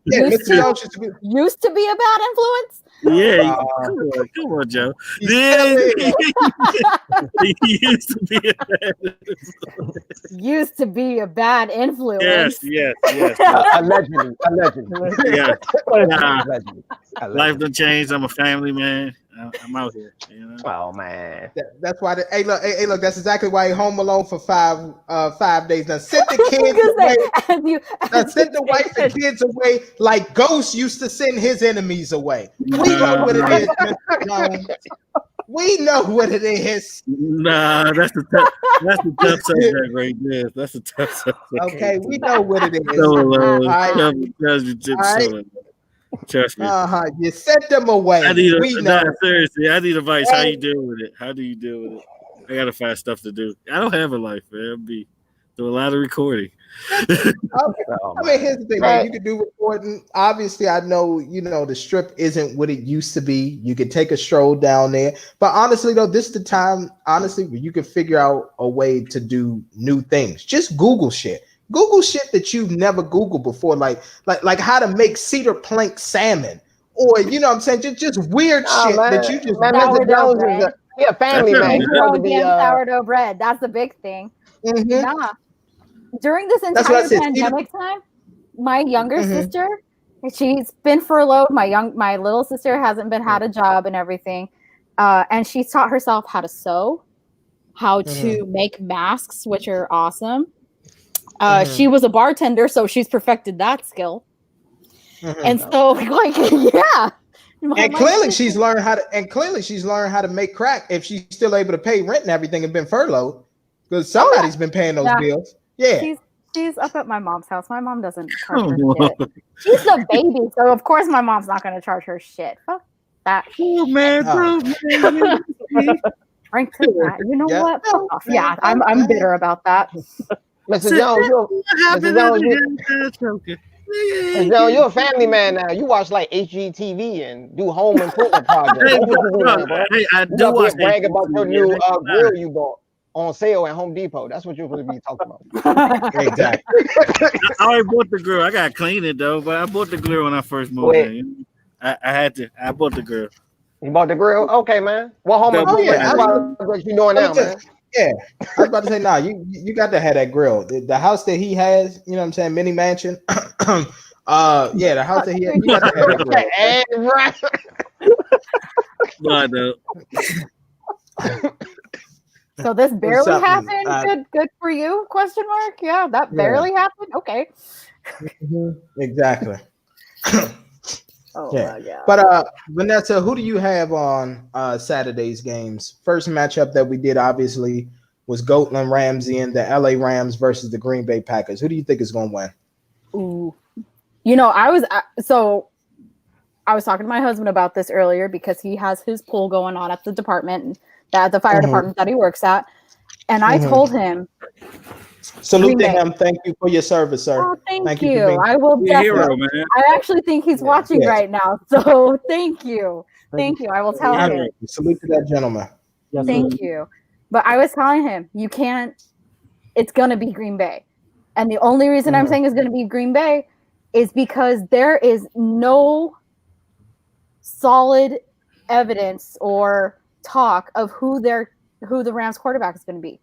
Used to be a bad influence. Yeah, come on, Joe. Used to be a bad influence. Yes. Allegedly. Yeah. Allegedly. Life done changed. I'm a family man. I'm out here. You know? Oh man. That's why. Hey, look. That's exactly why he home alone for 5 days. Now send the kids away. Now send the wife and kids away like Ghost used to send his enemies away. We know what it is, Mr. Jones. We know what it is. Nah, that's a tough subject right there. That's a tough subject. Okay, we know what it is. All right. Trust me. You set them away. Seriously, I need advice. How you deal with it? How do you deal with it? I gotta find stuff to do. I don't have a life, man. I'll be doing a lot of recording. Okay. I mean, here's the thing, man. You can do recording. Obviously, I know, the strip isn't what it used to be. You could take a stroll down there. But honestly, though, this is the time, honestly, where you can figure out a way to do new things. Just Google shit. Google shit that you've never Googled before, like how to make cedar plank salmon, or what I'm saying, just weird shit that you just. Man, Mr. Jones is a family man. Sourdough bread. That's the big thing. Mm-hmm. Nah. During this entire pandemic time, my younger sister, she's been furloughed. My little sister hasn't had a job and everything, and she's taught herself how to sew, how to make masks, which are awesome. She was a bartender, so she's perfected that skill. And so, and clearly she's learned how to make crack if she's still able to pay rent and everything and been furloughed, because somebody's been paying those bills. Yeah. She's up at my mom's house. My mom doesn't charge her shit. She's a baby, so of course my mom's not going to charge her shit. Fuck that. Oh man, Drink to that. You know what? Fuck off. Yeah, I'm bitter about that. Mr. Jones, you're a family man now. You watch like HGTV and do home improvement projects. I do watch brag about your new grill you bought on sale at Home Depot. That's what you're going to be talking about. Exactly. I already bought the grill. I got to clean it though, but I bought the grill when I first moved in. I had to. I bought the grill. You bought the grill? Okay, man. What home improvement you doing now, man? Yeah, I was about to say, nah, you got to have that grill. The house that he has, you know what I'm saying, mini mansion. The house that he has, you got to have that grill. Right. No, I don't. So this barely happened. Good for you? Question mark. Yeah, that barely happened. Okay. Exactly. Oh my God. But Vanessa, who do you have on Saturday's games? First matchup that we did obviously was Goatland Ramsey and the LA Rams versus the Green Bay Packers. Who do you think is going to win? Ooh. You know, I was talking to my husband about this earlier because he has his pool going on at the department, at the fire department that he works at. And I told him, salute to him. Thank you for your service, sir. Oh, thank you. I will definitely. Man. I actually think he's watching right now. So thank you. Thank you. I will tell him. Salute to that gentleman. Thank you. But I was telling him, you can't, it's going to be Green Bay. And the only reason I'm saying it's going to be Green Bay is because there is no solid evidence or talk of who the Rams quarterback is going to be.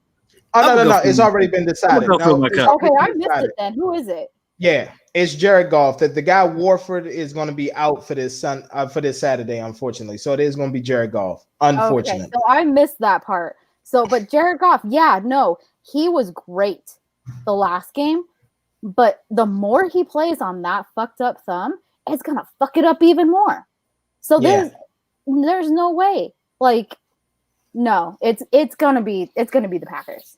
Oh, no. It's already been decided. Okay, I missed it then. Who is it? Yeah, it's Jared Goff. That the guy Warford is going to be out for this Saturday, unfortunately. So it is going to be Jared Goff, unfortunately. Okay, so I missed that part. So, but Jared Goff, he was great the last game. But the more he plays on that fucked up thumb, it's going to fuck it up even more. So there's no way. Like, no, it's gonna be the Packers.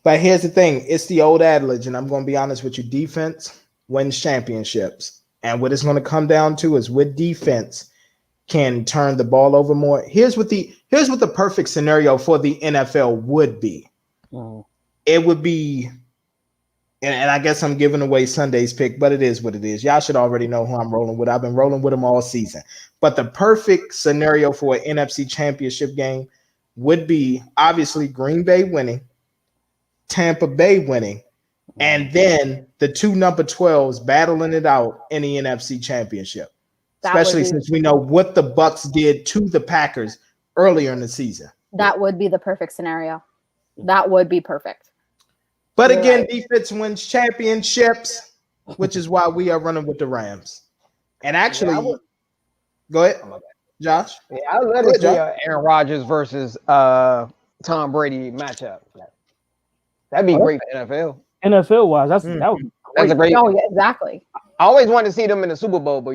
But here's the thing: it's the old adage, and I'm going to be honest with you: defense wins championships. And what it's going to come down to is, with defense, can turn the ball over more. Here's what the perfect scenario for the NFL would be. It would be, and I guess I'm giving away Sunday's pick, but it is what it is. Y'all should already know who I'm rolling with. I've been rolling with them all season. But the perfect scenario for an NFC championship game would be obviously Green Bay winning, Tampa Bay winning, and then the two number 12s battling it out in the NFC championship. Especially since we know what the Bucks did to the Packers earlier in the season. That would be the perfect scenario. That would be perfect. But again, defense wins championships, which is why we are running with the Rams. And actually, go ahead, Josh. Yeah, I would let it be Aaron Rodgers versus Tom Brady matchup. That'd be great for NFL. NFL wise, that's a great. Oh yeah, exactly. I always wanted to see them in the Super Bowl, but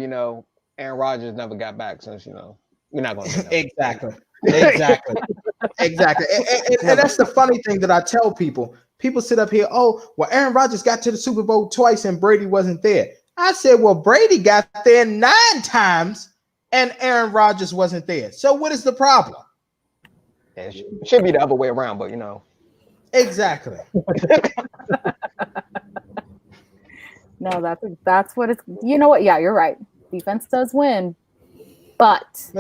Aaron Rodgers never got back since we're not going to. Exactly. And that's the funny thing that I tell people. People sit up here, Aaron Rodgers got to the Super Bowl twice and Brady wasn't there. I said, well, Brady got there 9 times and Aaron Rodgers wasn't there. So what is the problem? It should be the other way around, but Exactly. No, that's what it's. You know what? Yeah, you're right. Defense does win, but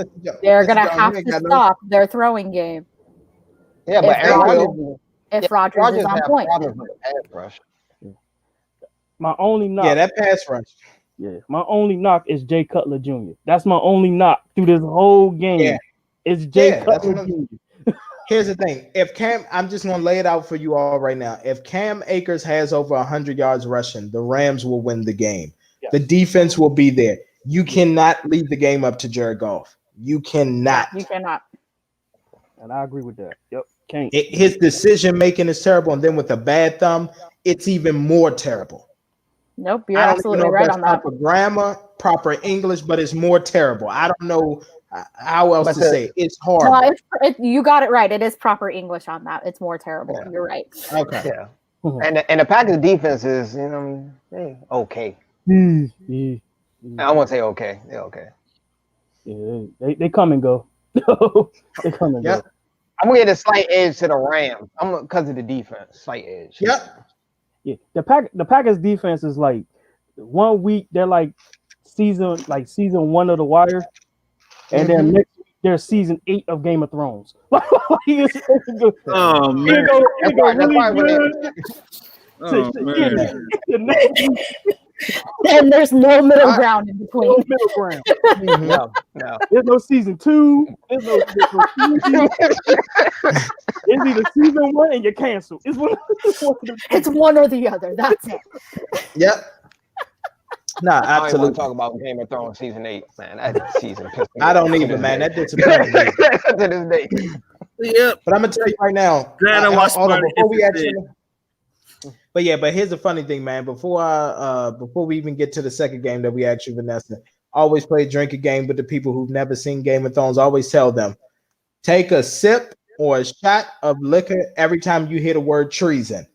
they're gonna have to stop their throwing game. Yeah, but if Rodgers is on point. My only knock. Yeah, that pass rush. Yeah, my only knock is Jay Cutler Jr. That's my only knock through this whole game. Yeah. It's Jay Cutler Jr. Here's the thing. If Cam, I'm just going to lay it out for you all right now. If Cam Akers has over 100 yards rushing, the Rams will win the game. Yes. The defense will be there. You cannot leave the game up to Jared Goff. You cannot. You cannot. And I agree with that. Yep. Can't. His decision making is terrible. And then with a bad thumb, it's even more terrible. Nope. You're absolutely right on that. Proper grammar, proper English, but it's more terrible. I don't know how else to say it. It's hard. No, you got it right. It is proper English on that. It's more terrible. Yeah. You're right. Okay. Yeah. And the Packers defense is, okay. I won't say okay. They're okay. Yeah, they come and go. They come and go. I'm gonna get a slight edge to the Rams. Because of the defense, slight edge. Yep. Yeah. The Packers defense is like 1 week they're like season 1 of The Wire, and then next week they're season 8 of Game of Thrones. Oh man! And there's no middle ground in between. No middle ground. No. There's no season 2. There's no season. It's either season 1 and you cancel. It's one or the other. That's it. Yep. No, I don't want absolutely. to talk about Game of Thrones season 8, man. That season pissed me I off don't to even, this man. day. That disappointed me. To this day. Yep. But I'm gonna tell you right now. Glad I watched before we Spartacus actually. But here's the funny thing, man. Before we even get to the second game that we actually, Vanessa, always play a drinking game with the people who've never seen Game of Thrones. Always tell them, take a sip or a shot of liquor every time you hear the word treason.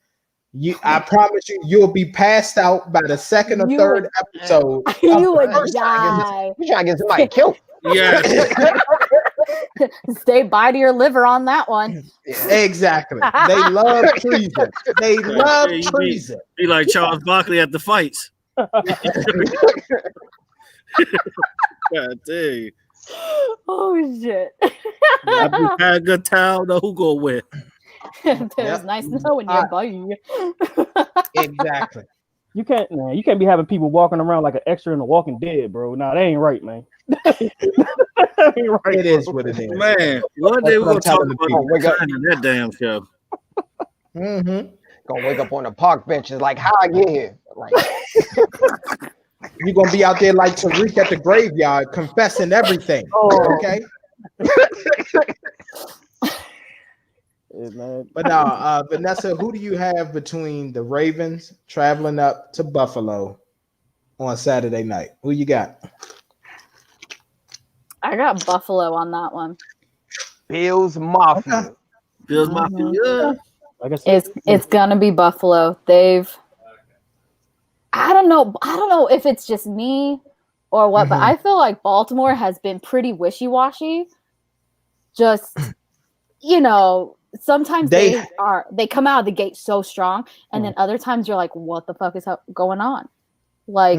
I promise you'll be passed out by the second or third episode. You would die. You trying to get somebody killed? Yes. Stay by to your liver on that one. Exactly. They love treason. They love treason. Be like Charles Barkley at the fights. God dang. Oh shit. If you had a good time, know who go win. It was nice knowing you, buddy. Exactly. You can't be having people walking around like an extra in The Walking Dead, bro. Nah, that ain't right, man. That ain't right, it is what it is. Man, one day we're gonna talk about that damn show. Mm-hmm. Gonna wake up on the park benches like, how I get here? Like, you're gonna be out there like Tariq at the graveyard confessing everything. Okay. But now, Vanessa, who do you have between the Ravens traveling up to Buffalo on Saturday night? Who you got? I got Buffalo on that one. Bills Mafia. Bills Mafia. Yeah. Like I said, It's gonna be Buffalo. I don't know if it's just me or what, but I feel like Baltimore has been pretty wishy-washy. Just, sometimes they come out of the gate so strong, and then other times you're like, what the fuck is going on? Like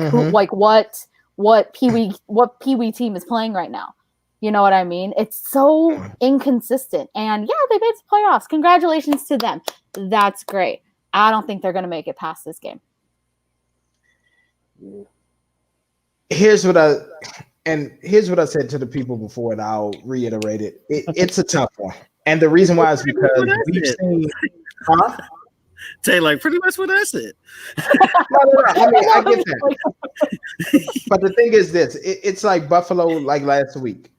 what Pee-wee team is playing right now? You know what I mean? It's so inconsistent. And yeah, they made the playoffs. Congratulations to them. That's great. I don't think they're going to make it past this game. Here's what I said to the people before, and I'll reiterate it. It's a tough one. And the reason why is because we've seen Taylor, pretty much what I said. No. I mean, I get that. But the thing is this, it's like Buffalo, like last week.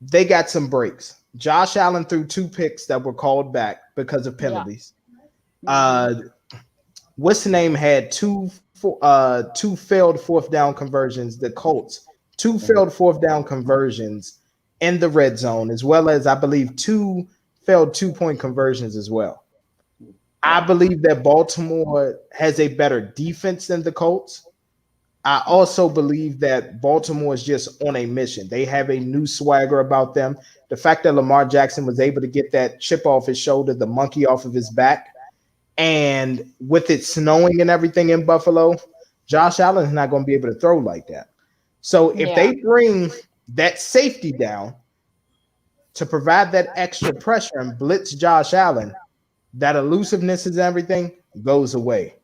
They got some breaks. Josh Allen threw 2 picks that were called back because of penalties. What's the name had two failed fourth down conversions. The Colts, 2 failed fourth down conversions in the red zone, as well as I believe 2 failed 2-point conversions as well. I believe that Baltimore has a better defense than the Colts. I also believe that Baltimore is just on a mission. They have a new swagger about them. The fact that Lamar Jackson was able to get that chip off his shoulder, the monkey off of his back, and with it snowing and everything in Buffalo, Josh Allen is not going to be able to throw like that. So if they bring that safety down to provide that extra pressure and blitz Josh Allen, that elusiveness and everything goes away.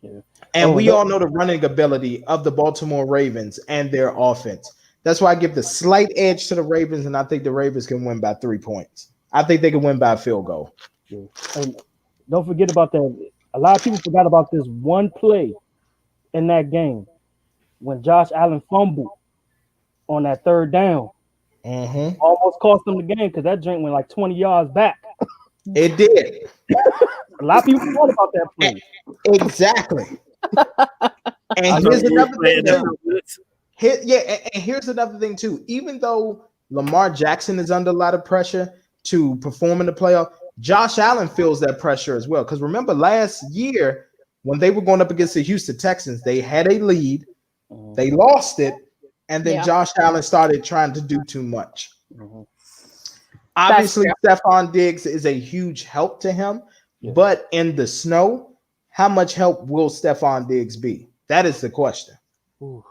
Yeah. And we all know the running ability of the Baltimore Ravens and their offense. That's why I give the slight edge to the Ravens, and I think the Ravens can win by 3 points. I think they can win by a field goal. Yeah. And don't forget about that. A lot of people forgot about this one play in that game when Josh Allen fumbled on that third down. Almost cost them the game because that joint went like 20 yards back. It did. A lot of people forgot about that play. Exactly. And here's another thing. And here's another thing too. Even though Lamar Jackson is under a lot of pressure to perform in the playoff, Josh Allen feels that pressure as well. Because remember last year when they were going up against the Houston Texans, they had a lead, they lost it, and then Josh Allen started trying to do too much. Obviously, Stephon Diggs is a huge help to him, but in the snow, how much help will Stephon Diggs be? That is the question. Ooh.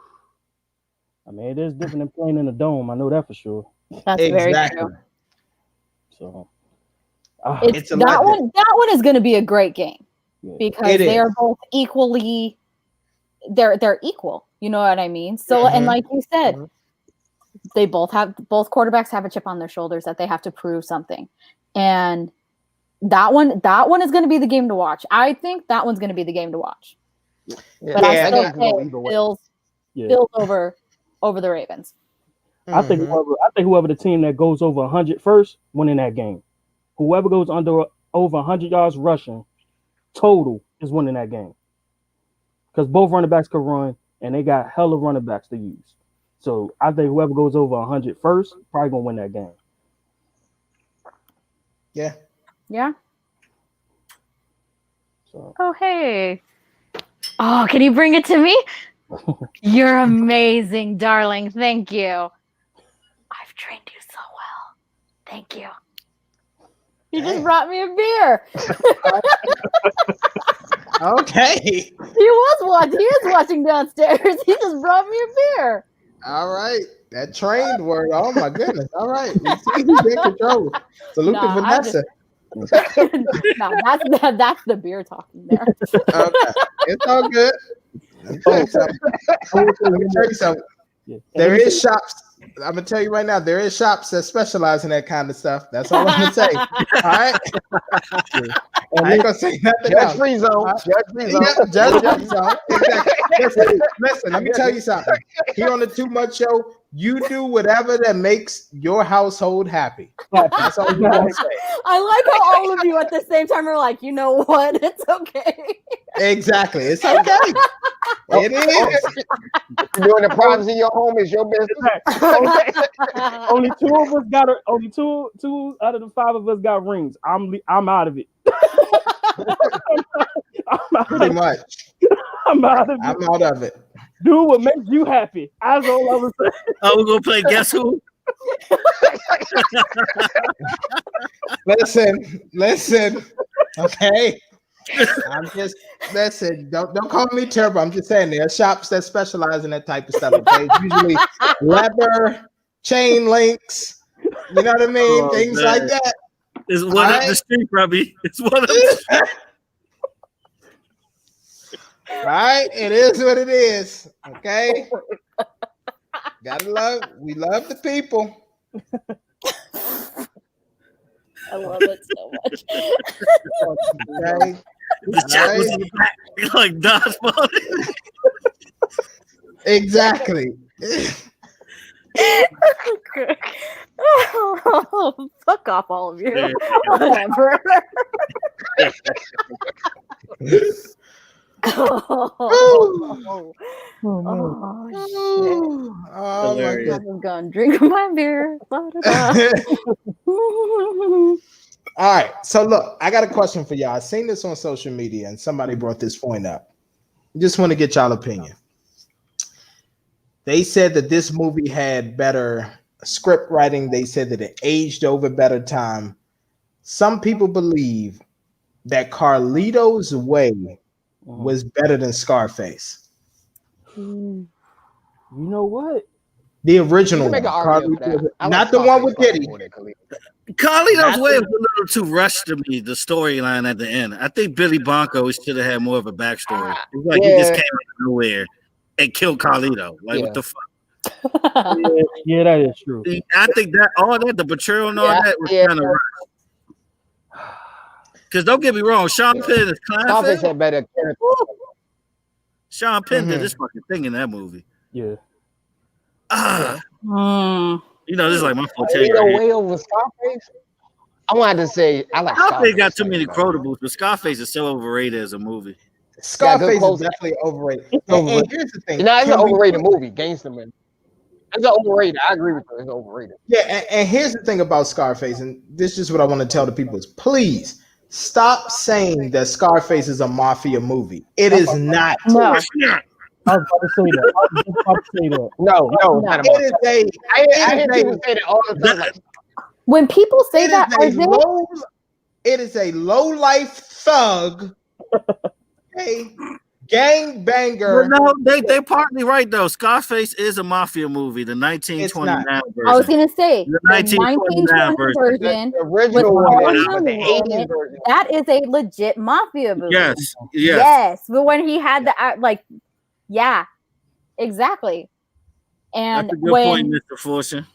I mean, it is different than playing in a dome. I know that for sure. That's very true. So, that one is going to be a great game because they are both equally they're equal. You know what I mean? So and like you said, they both quarterbacks have a chip on their shoulders that they have to prove something, and that one is going to be the game to watch. I think that one's going to be the game to watch. But I still say Bills over the Ravens. I think whoever the team that goes over 100 first winning that game. Whoever goes over 100 yards rushing total is winning that game. Because both running backs can run, and they got hella running backs to use. So I think whoever goes over 100 first probably gonna win that game. Yeah. Yeah. So. Oh hey. Oh, can you bring it to me? You're amazing, darling. Thank you. I've trained you so well. Thank you. You just brought me a beer. Okay. He is watching downstairs. He just brought me a beer. All right. That trained word. Oh my goodness. All right. We see who's in control. Salute to Vanessa. That's the beer talking there. Okay. It's all good. Let me tell you something. There is shops. I'm gonna tell you right now, there is shops that specialize in that kind of stuff. That's all I'm gonna say. All right. I ain't gonna say nothing else. Free zone. Judge zone. Exactly. Listen, let me tell you something. Here on the Too Much Show, you do whatever that makes your household happy. That's all I'm gonna say. I like how all of you at the same time are like, you know what? It's okay. Exactly. It's okay. It is. Doing the privacy of your home is your business. Only two of us got only two out of the five of us got rings. I'm out of it. Pretty much. I'm out of it. Do what makes you happy. That's all I was saying. Oh, we're gonna play Guess Who? Listen. Okay. I'm just don't call me terrible. I'm just saying there are shops that specialize in that type of stuff. Okay, it's usually leather, chain links, you know what I mean, things like that. It's one up the street, Robbie. It's one up the street. Right? It is what it is. Okay. We love the people. I love it so much. Okay. The chat was in the back, like dodgeball. Exactly. Oh, fuck off, all of you. Whatever. Oh, shit. Oh my God. I'm gonna drink my beer. All right. So look, I got a question for y'all. I seen this on social media and somebody brought this point up. Just want to get y'all opinion. They said that this movie had better script writing. They said that it aged over better time. Some people believe that Carlito's Way was better than Scarface. You know what? The original one. Not the one with Diddy. Carlito's Way was a little too rushed to me, the storyline at the end. I think Billy Blanco should have had more of a backstory. It's like he just came out of nowhere and killed Carlito. Like, what the fuck? Yeah, that is true. I think that all that, the betrayal and all that was kind of rushed. Because don't get me wrong, Sean Penn is Scarface had better character. Sean Penn did this fucking thing in that movie. Yeah. You know, this is like my fault. Way over Scarface. I wanted to say I like Scarface. Got too many quotables, but Scarface is so overrated as a movie. Scarface is definitely overrated. And here's the thing. It's an overrated movie, Gangsta Man. It's overrated. I agree with you. It's overrated. Yeah, and here's the thing about Scarface, and this is what I want to tell the people is please stop saying that Scarface is a mafia movie. It is not. No. I was about to say that. No. I hear people say that all the time. Like, when people say that, it is a low life thug, a gang banger. Well, no, they partly right though. Scarface is a mafia movie, the 1929 version. I was gonna say the 1929 version, the original one, the 80s version. That is a legit mafia movie. Yes. But when he had the Yeah, exactly. And that's a good point, Mr. Fortune.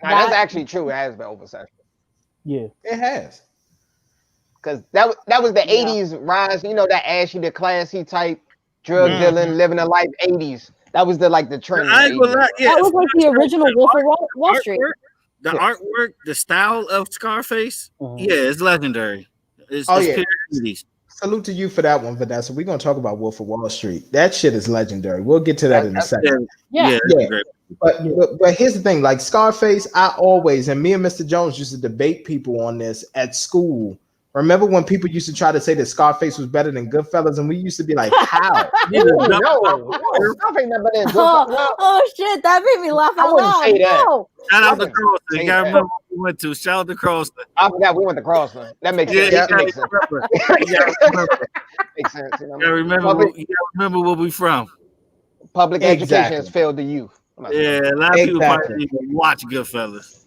That's actually true. It has been oversaturated. Yeah, it has. Because that was the 80s rise, that ashy, the classy type, drug dealing, living a life 80s. That was the trend in the 80s. That was like the original Wolf of Wall Street. The artwork, the style of Scarface, it's legendary. It's Salute to you for that one, Vanessa. We're gonna talk about Wolf of Wall Street. That shit is legendary. We'll get to that in a second. Yeah. But here's the thing, like Scarface, I always, and me and Mr. Jones used to debate people on this at school. Remember when people used to try to say that Scarface was better than Goodfellas, and we used to be like, how? Oh shit, that made me laugh out loud. No. Shout out to Crossland. You gotta remember what we went to. Shout out to Crossland. I forgot we went to Crossland. That makes sense. Yeah, makes sense. Makes sense. You gotta remember where we from. Public education has failed the youth. Yeah, a lot of people probably didn't even watch Goodfellas.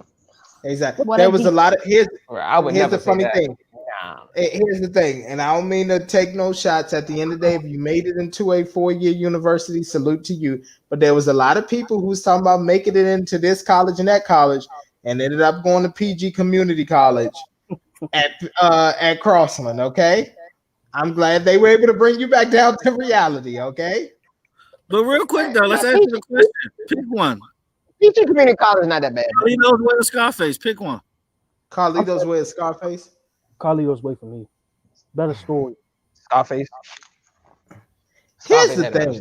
Exactly. There was a lot of here's the funny thing. Nah. Here's the thing, and I don't mean to take no shots. At the end of the day, if you made it into a 4-year university, salute to you. But there was a lot of people who was talking about making it into this college and that college, and ended up going to PG Community College at Crossland. Okay, I'm glad they were able to bring you back down to reality. Okay, but real quick though, let's answer the question. Pick one. PG Community College is not that bad. Carlito's Way or Scarface? Pick one. Carlito's Way or Scarface? Carlito's Way for me. Better story. Scarface. Here's the thing.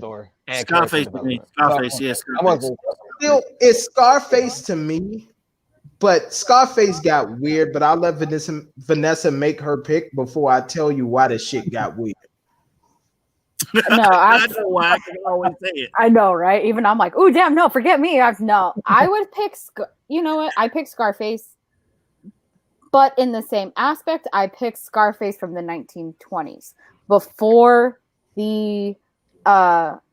Scarface to me. Scarface, yes. Still, it's Scarface to me, but Scarface got weird. But I'll let Vanessa make her pick before I tell you why the shit got weird. No, I know why. I can always say it. I know, right? Even I'm like, oh damn, no, forget me. I would pick. You know what? I picked Scarface. But in the same aspect, I picked Scarface from the 1920s before the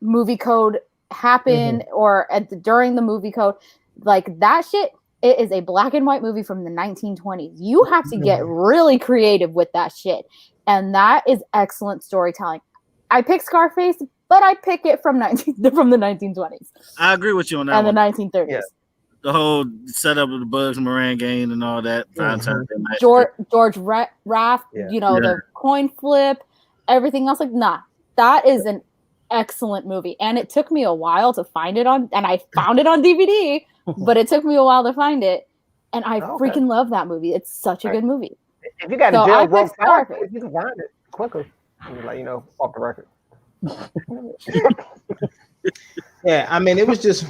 movie code happened, or during the movie code. Like that shit, it is a black and white movie from the 1920s. You have to get really creative with that shit, and that is excellent storytelling. I picked Scarface, but I pick it from the 1920s. I agree with you on that. And the 1930s. Yeah. The whole setup of the Bugs Moran game and all that. George Raft, the coin flip, everything else. Like, nah, that is an excellent movie. And it took me a while to find it and I found it on DVD, but it took me a while to find it. And I freaking love that movie. It's such a good movie. If you got a jail rope, you can find it quicker. Let you know off the record. Yeah, I mean, it was just.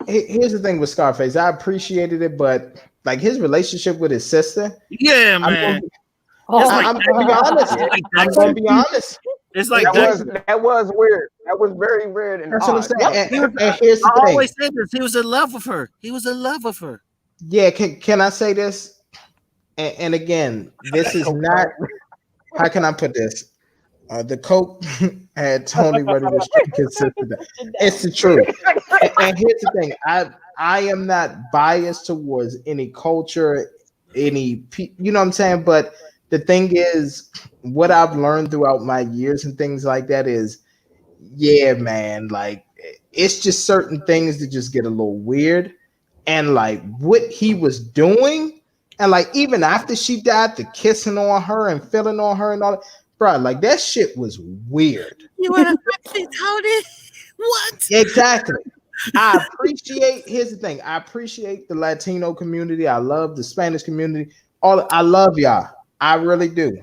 Here's the thing with Scarface. I appreciated it, but like his relationship with his sister. Yeah, man. I'm gonna be honest. It's like that was weird. That was very weird. And that's what I'm saying. And here's the thing. I always said this. He was in love with her. Yeah. Can I say this? And again, this is not. How can I put this? The Coke had Tony ready to strike his sister. It's the truth. And here's the thing: I am not biased towards any culture, you know what I'm saying. But the thing is, what I've learned throughout my years and things like that is, yeah, man, like it's just certain things that just get a little weird, and like what he was doing, and like even after she died, the kissing on her and feeling on her and all that. Bro, like that shit was weird. You want to Tony? What? Exactly. Here's the thing. I appreciate the Latino community. I love the Spanish community. I love y'all. I really do.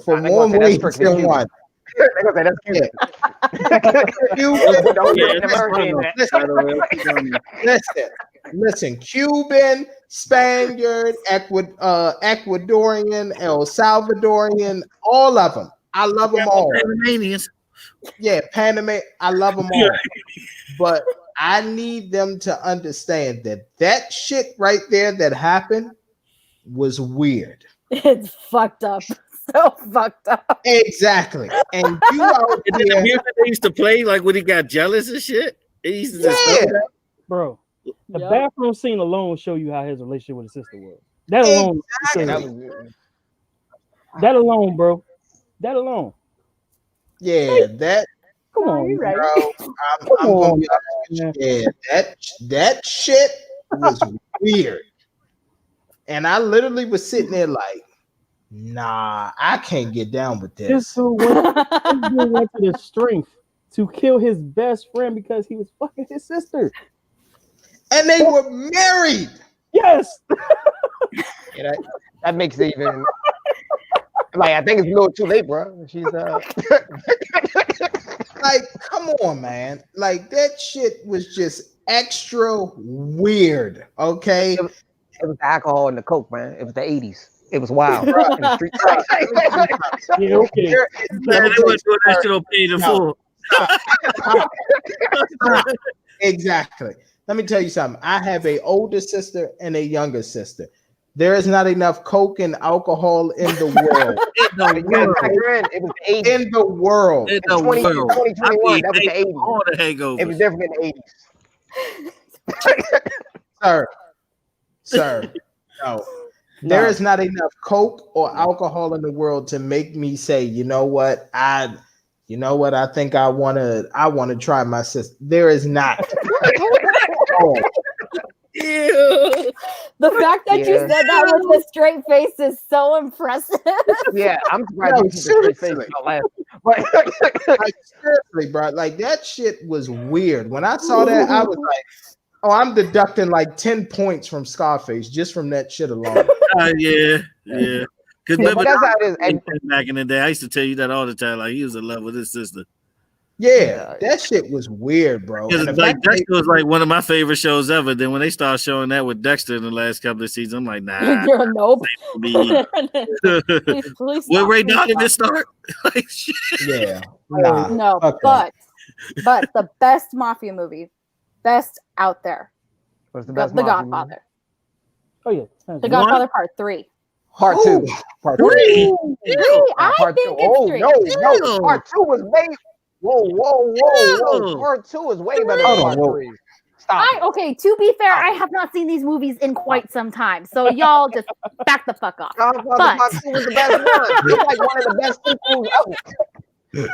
For more ways than one. Listen, Cuban, Spaniard, Ecuadorian, El Salvadorian, all of them. I love them all. Panamanians. Yeah, Panama. I love them all. But I need them to understand that shit right there that happened was weird. It's fucked up. So fucked up. Exactly. And you out there. They used to play like when he got jealous and shit. He used to just bro. The bathroom scene alone show you how his relationship with his sister was. That alone. Exactly. That alone, bro. That alone. Yeah, that Come on, you're right. Bro, I'm gonna be honest with you. Yeah, that shit was weird. And I literally was sitting there like, nah, I can't get down with this. This dude went to the strength to kill his best friend because he was fucking his sister. And they were married. Yes. Yeah, that makes it even. Like, I think it's a little too late, bro. She's Like, come on, man. Like, that shit was just extra weird. Okay. It was the alcohol and the coke, man. It was the 80s. It was wild. Yeah, okay. Man, they were doing that shit on Paid in Full. Exactly. Let me tell you something. I have an older sister and a younger sister. There is not enough coke and alcohol in the world. It was the 80s. In the world. In the world. 2021, that was the 80s. All the hangovers. It was different in the 80s. Sir, no. There is not enough coke or alcohol in the world to make me say, you know what, I think I wanna try my sister. There is not. The fact that you said that with a straight face is so impressive. Yeah, I'm surprised you keep a straight face. Like, seriously, bro. Like, that shit was weird. When I saw that, I was like, oh, I'm deducting like 10 points from Scarface just from that shit alone. Yeah. Because remember, that's how it is. Back in the day, I used to tell you that all the time. Like, he was in love with his sister. Yeah, that shit was weird, bro. Like, Dexter was like one of my favorite shows ever. Then when they start showing that with Dexter in the last couple of seasons, I'm like, nah. You're a nope. Where Ray Donovan start? Like, shit. Yeah. Nah, no, okay. but the best mafia movie, best out there. What's the best? The Godfather. Oh yeah, The Godfather Part 3. Part 2. Part 3. I think it's 3. No. Part 2 was way. Whoa. Part 2 is way better than Part 3. Stop. Okay, to be fair, I have not seen these movies in quite some time. So y'all just back the fuck off. Godfather Part 2 was the best one. It's like one of the best sequels ever.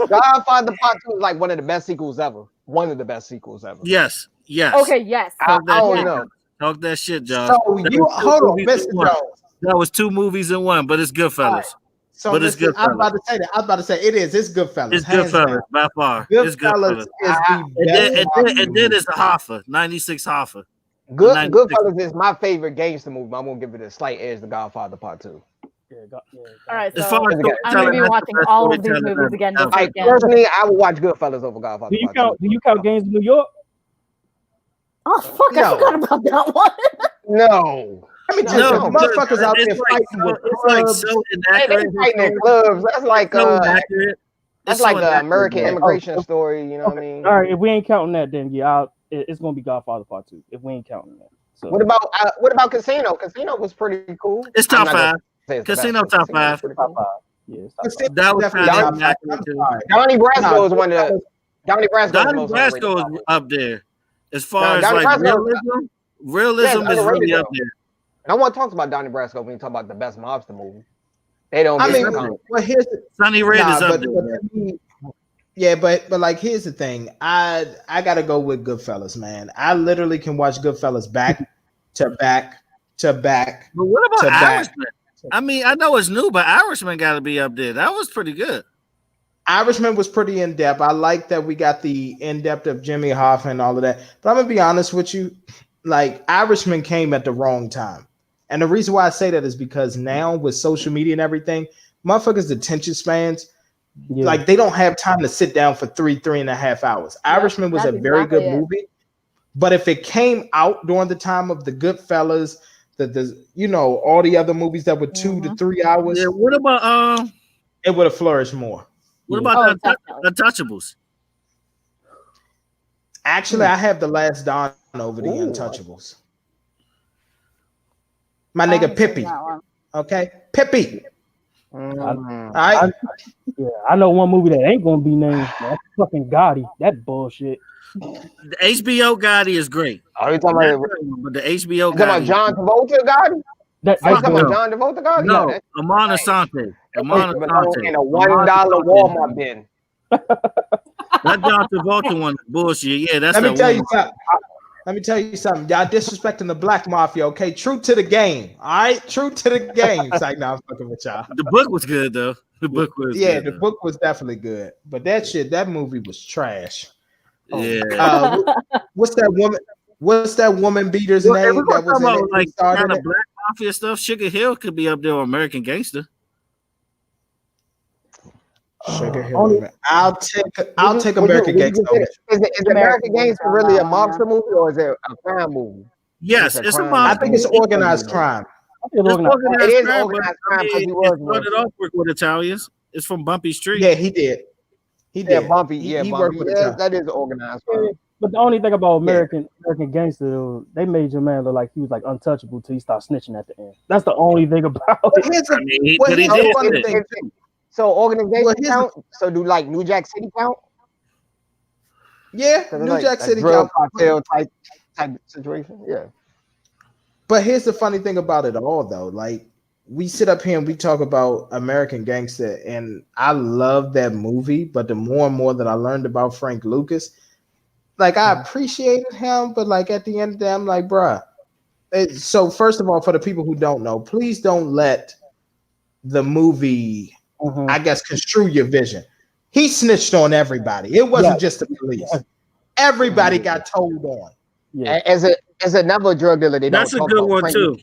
Godfather Part 2 is like one of the best sequels ever. One of the best sequels ever. Yes. Okay, yes. I don't know. Talk that shit, Josh. So hold on, Mr. Jones. That was 2 movies in one, but it's Goodfellas. Right. So but it's Goodfellas. I was about to say it is. It's Goodfellas. It's Goodfellas by far. Goodfellas is the best. And then it's the Hoffa, 96 Hoffa. Goodfellas is my favorite gangster movie. I'm gonna give it a slight edge to Godfather Part 2. All right, so I'm gonna be watching all of these movies again this weekend. Personally, I would watch Goodfellas over Godfather. Do you count Gangs of New York? Oh fuck! I forgot about that one. No. Let me tell you, motherfuckers out there fighting with clubs. They fighting in clubs. That's like American immigration story. You know what I mean? All right, if we ain't counting that, then it's gonna be Godfather Part 2. If we ain't counting that. So. What about Casino? Casino was pretty cool. It's top 5. Casino top 5. Yeah, that was Donnie Brasco is one of the. Donnie Brasco is up there as far as like realism is really up there. No one talks about Donnie Brasco when you talk about the best mobster movie. They don't. Well, here's Sonny Red is up there. Yeah, but like here's the thing. I gotta go with Goodfellas, man. I literally can watch Goodfellas back to back to back. But what about Irishman? I mean, I know it's new, but Irishman got to be up there. That was pretty good. Irishman was pretty in depth. I like that we got the in depth of Jimmy Hoffa and all of that. But I'm gonna be honest with you, like Irishman came at the wrong time. And the reason why I say that is because now with social media and everything, motherfuckers' attention spans, like they don't have time to sit down for 3.5 hours. Irishman was a very good movie, but if it came out during the time of the Goodfellas, all the other movies that were 2 to 3 hours, what about it would have flourished more. What about the Untouchables? Actually, I have The Last Don over the Untouchables. My nigga Pippi. Okay? Pippi. I know one movie that ain't gonna be named. That's fucking Gotti. That bullshit. The HBO Gotti is great. Are you talking about the HBO Gotti? You talking about John Travolta Gotti? Talking about John Travolta Gotti? No, Amon Asante. In a $1 Walmart bin. That John Travolta one bullshit. Yeah, that's Let me that tell one. you something. Let me tell you something. Y'all disrespecting the black mafia, okay? True to the game. All right? True to the game. It's like, no, I'm fucking with y'all. The book was good though. The book was good, the book was definitely good. But that movie was trash. Yeah. What's that woman? What's that woman beater's name that was in it? Like kind of black mafia stuff. Sugar Hill could be up there on American Gangster. Sugar Hill. I'll take American Gangster. Is American Gangster really a mobster movie or is it a crime movie? Yes, it's a mobster. I think it's organized crime. It is organized crime because he was started off with Italians. It's from Bumpy Street. Yeah, he did. Yeah, Bumpy. He worked with that is organized crime. But the only thing about American Gangster, they made your man look like he was like untouchable till he started snitching at the end. That's the only thing about it. So organization count? So do like New Jack City count? Yeah, New Jack City count. Cartel type situation. Yeah. But here's the funny thing about it all, though. Like, we sit up here and we talk about American Gangster, and I love that movie. But the more and more that I learned about Frank Lucas, like, I appreciated him, but like at the end of the day, I'm like, bruh. So first of all, for the people who don't know, please don't let the movie, I guess, construe your vision. He snitched on everybody. It wasn't just the police. Everybody got told on. Yeah. As another drug dealer, that's a good one too.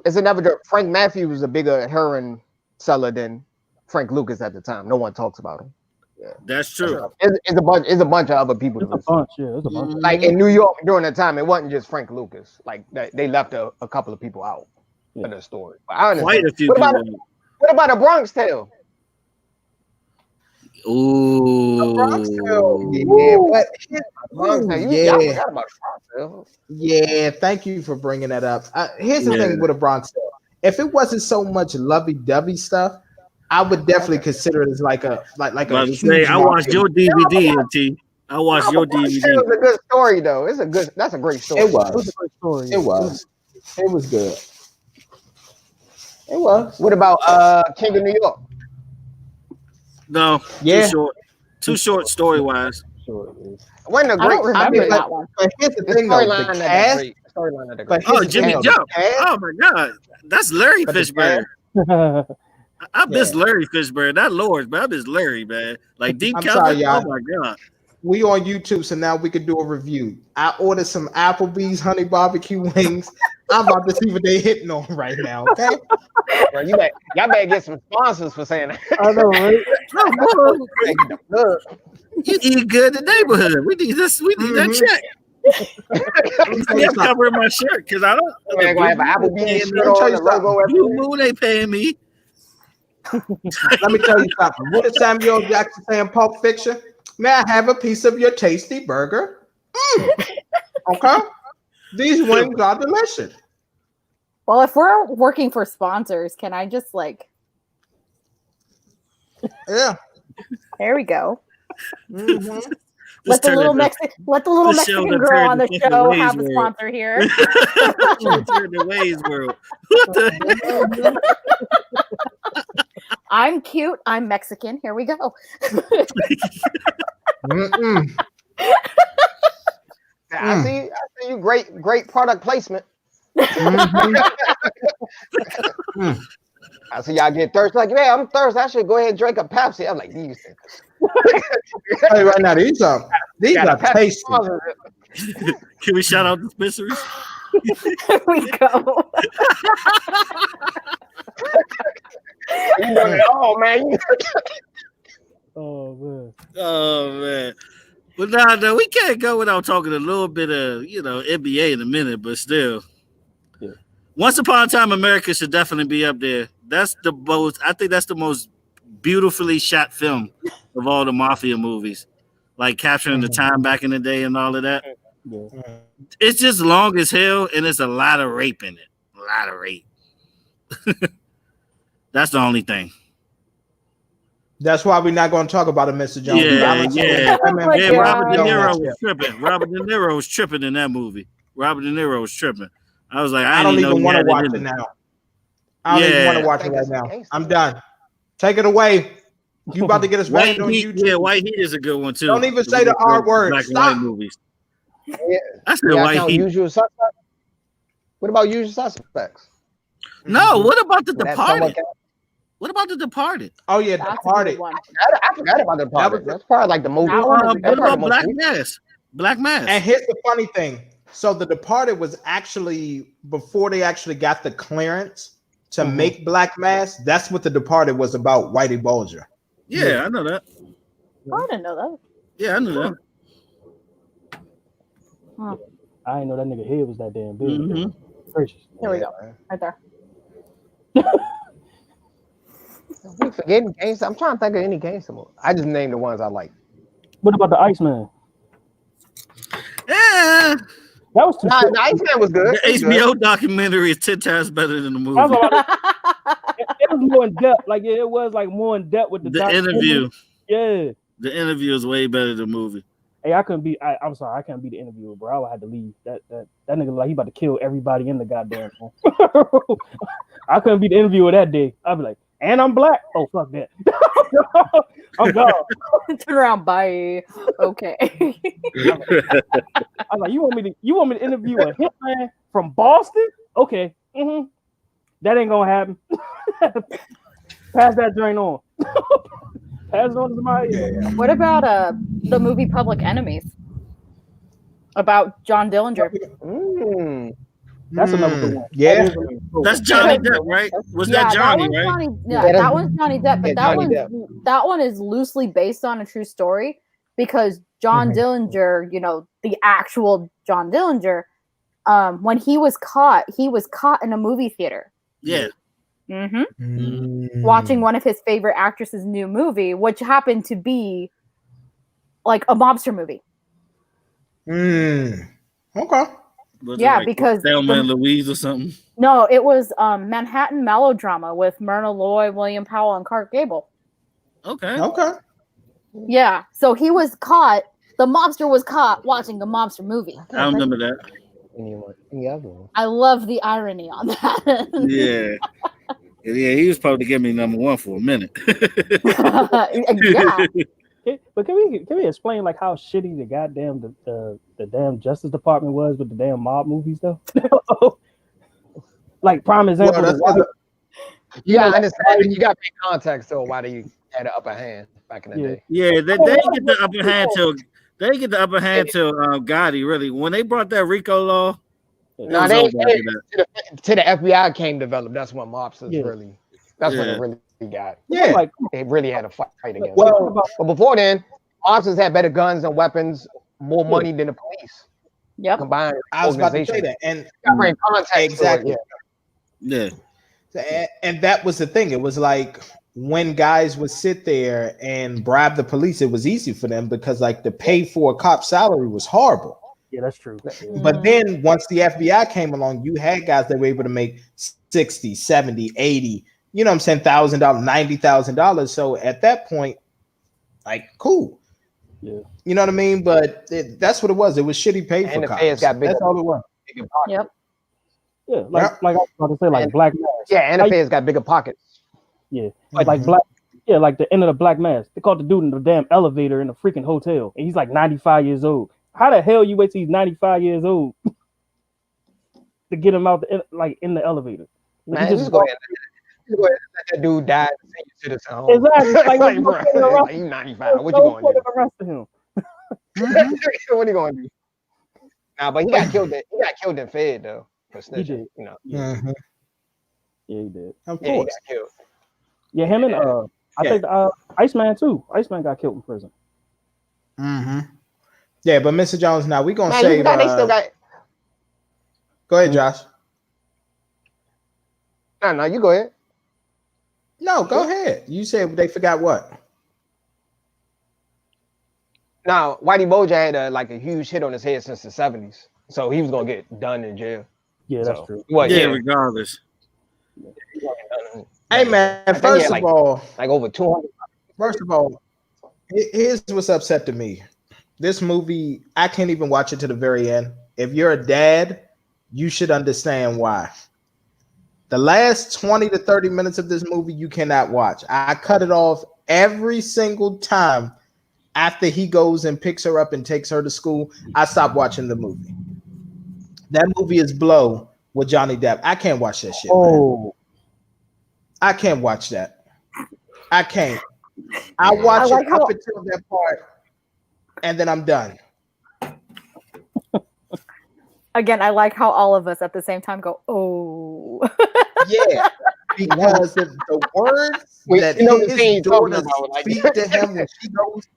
As another Frank Matthews was a bigger heroin seller than Frank Lucas at the time. No one talks about him. Yeah. That's true. It's a bunch of other people. It's a bunch. Like in New York during that time, it wasn't just Frank Lucas. Like they left a couple of people out of the story. But I understand. Quite a few. What about a Bronx Tale? Ooh, Bronx Tale. Yeah, but Bronx Tale. Y'all forgot about Bronx Tale. Yeah, thank you for bringing that up. Here's the thing with a Bronx Tale. If it wasn't so much lovey-dovey stuff, I would definitely consider it as like a I watched your DVD, T. I watched your DVD. It was a good story, though. That's a great story. It was a great story. It was good. It was. What about King of New York? No. Too short story wise. Wasn't a great. I don't remember that one. But here's the thing, though. The cast. Jimmy Jump. Oh my God, that's Larry Fishburne. I miss Larry Fishburne, not Lawrence, but I miss Larry, man. Like Deep Calvin. Oh my God. We on YouTube, so now we can do a review. I ordered some Applebee's honey barbecue wings. I'm about to see what they hitting on right now. Okay, well, y'all better get some sponsors for saying that. I know, right? You eat good in the neighborhood. We need this. We need that check. I'm covering my shirt because I don't. I'm gonna have an Applebee's shirt on the logo. Blue Moon ain't paying me. Let me tell you something. What did Samuel Jackson say in Pulp Fiction? May I have a piece of your tasty burger? Okay. These wings are delicious. Well, if we're working for sponsors, can I just Yeah. There we go. Mm-hmm. Let the little Mexican girl on the show have a sponsor here. Turn the Ways world. What the heck? I'm cute. I'm Mexican. Here we go. I see you. Great product placement. I see y'all get thirsty. Like, yeah, I'm thirsty. I should go ahead and drink a Pepsi. I'm like, these things. Hey, right now, these are tasty. Can we shout out dispensaries? Here we go. You know it all, man. Oh man. But no, we can't go without talking a little bit of NBA in a minute, but still. Yeah. Once Upon a Time America should definitely be up there. I think that's the most beautifully shot film of all the mafia movies. Like capturing the time back in the day and all of that. Yeah. It's just long as hell and there's a lot of rape in it. A lot of rape. That's the only thing. That's why we're not going to talk about it, Mr. Jones. Yeah. Robert De Niro was tripping. Robert De Niro was tripping in that movie. Robert De Niro was tripping. I was like, I don't even want to watch it now. I don't even want to watch it right now. I'm done. Take it away. You about to get us banned on YouTube? Yeah, White Heat is a good one too. Don't even say the R word. Black Stop. and white movies. Yeah. I said White Heat. Usual Suspects. What about Usual Suspects? No, what about The Departed? What about The Departed? Oh yeah, That's Departed. a good one. I forgot about The Departed. That's probably like the most. What about Black Mass? Black Mass. And here's the funny thing. So The Departed was actually before they actually got the clearance to make Black Mass. That's what The Departed was about. Whitey Bulger. Yeah, I know that. I didn't know that. Yeah, I knew that. Huh. I didn't know that nigga head was that damn big. Here we go. Right there. We forgetting gangster. I'm trying to think of any gangster movie. I just named the ones I like. What about the Iceman? Yeah. That was too the Iceman was good. The HBO documentary is 10 times better than the movie. It was more in depth. Like it was like more in depth with the interview. Yeah. The interview is way better than the movie. Hey, I couldn't be. I'm sorry, I can't be the interviewer, bro. I would have to leave. That nigga like he about to kill everybody in the goddamn room. I couldn't be the interviewer that day. I'd be like, and I'm black. Oh fuck that. I'm gone. Turn around, bye. Okay. I was like, you want me to interview a hitman from Boston? Okay. That ain't gonna happen. Pass that joint on. Pass it on to somebody. What about the movie Public Enemies? About John Dillinger. That's another good one. Yeah. That's Johnny Depp, right? Was that Johnny, right? That one's Johnny Depp, but that one is loosely based on a true story because John Dillinger, the actual John Dillinger, when he was caught in a movie theater. Yeah. Watching one of his favorite actresses' new movie, which happened to be like a mobster movie. Okay. Because Thelma and Louise or something. No, it was Manhattan Melodrama with Myrna Loy, William Powell, and Clark Gable. Okay. Yeah, so he was caught. The mobster was caught watching a mobster movie. I remember that. I love the irony on that. Yeah, he was probably giving me number one for a minute. Yeah. But can we explain like how shitty the goddamn the damn Justice Department was with the damn mob movies though? Like prime example. You gotta understand. You gotta pay context to why they had an upper hand back in the day. Yeah, they get the upper hand till Gotti really. When they brought that RICO law, no, to the FBI came developed. That's when mobsters really. That's when it really got. Yeah, like they really had a fight against. Well, but before then, mobsters had better guns and weapons, more money than the police. Yep. Combined. I was about to say that, and exactly. Yeah. And that was the thing. It was like when guys would sit there and bribe the police, it was easy for them because like the pay for a cop's salary was horrible. Yeah, that's true. But then once the FBI came along, you had guys that were able to make 60, 70, 80, you know what I'm saying, $1,000, $90,000. So at that point, like, cool. Yeah. You know what I mean? But that's what it was. It was shitty pay for cops. That's all it was. Yep. Yeah, like I was about to say, like Black Mass. Yeah, and the feds got bigger pockets. Yeah, like Black. Yeah, like the end of the Black Mass. They caught the dude in the damn elevator in the freaking hotel, and he's like 95 years old. How the hell you wait till he's 95 years old to get him out in the elevator? Man, just go ahead and let that dude die and send you to the home. Exactly. Like, bro, he's 95. What you going to do? Arrested him. What are you going to do? Nah, but he got killed. He got killed in Fed though. He did. You know. Yeah, he did. Of course. He got killed. Yeah, him and I think Iceman too. Iceman got killed in prison. Yeah, but Mr. Jones, now we're gonna say they still got. Go ahead, Josh. No, you go ahead. No, go ahead. You said they forgot what? Now, Whitey Bulger had a huge hit on his head since the 70s, so he was gonna get done in jail. Yeah, that's true. Well, regardless. Hey man, first of all, like over 200. First of all, here's what's upset to me. This movie, I can't even watch it to the very end. If you're a dad, you should understand why. The last 20 to 30 minutes of this movie, you cannot watch. I cut it off every single time after he goes and picks her up and takes her to school, I stop watching the movie. That movie is Blow with Johnny Depp. I can't watch that shit, man. I can't watch that. I can't. I watch it up until that part, and then I'm done. Again, I like how all of us at the same time go, oh. Yeah, because the words that his daughter speaks to him when she goes.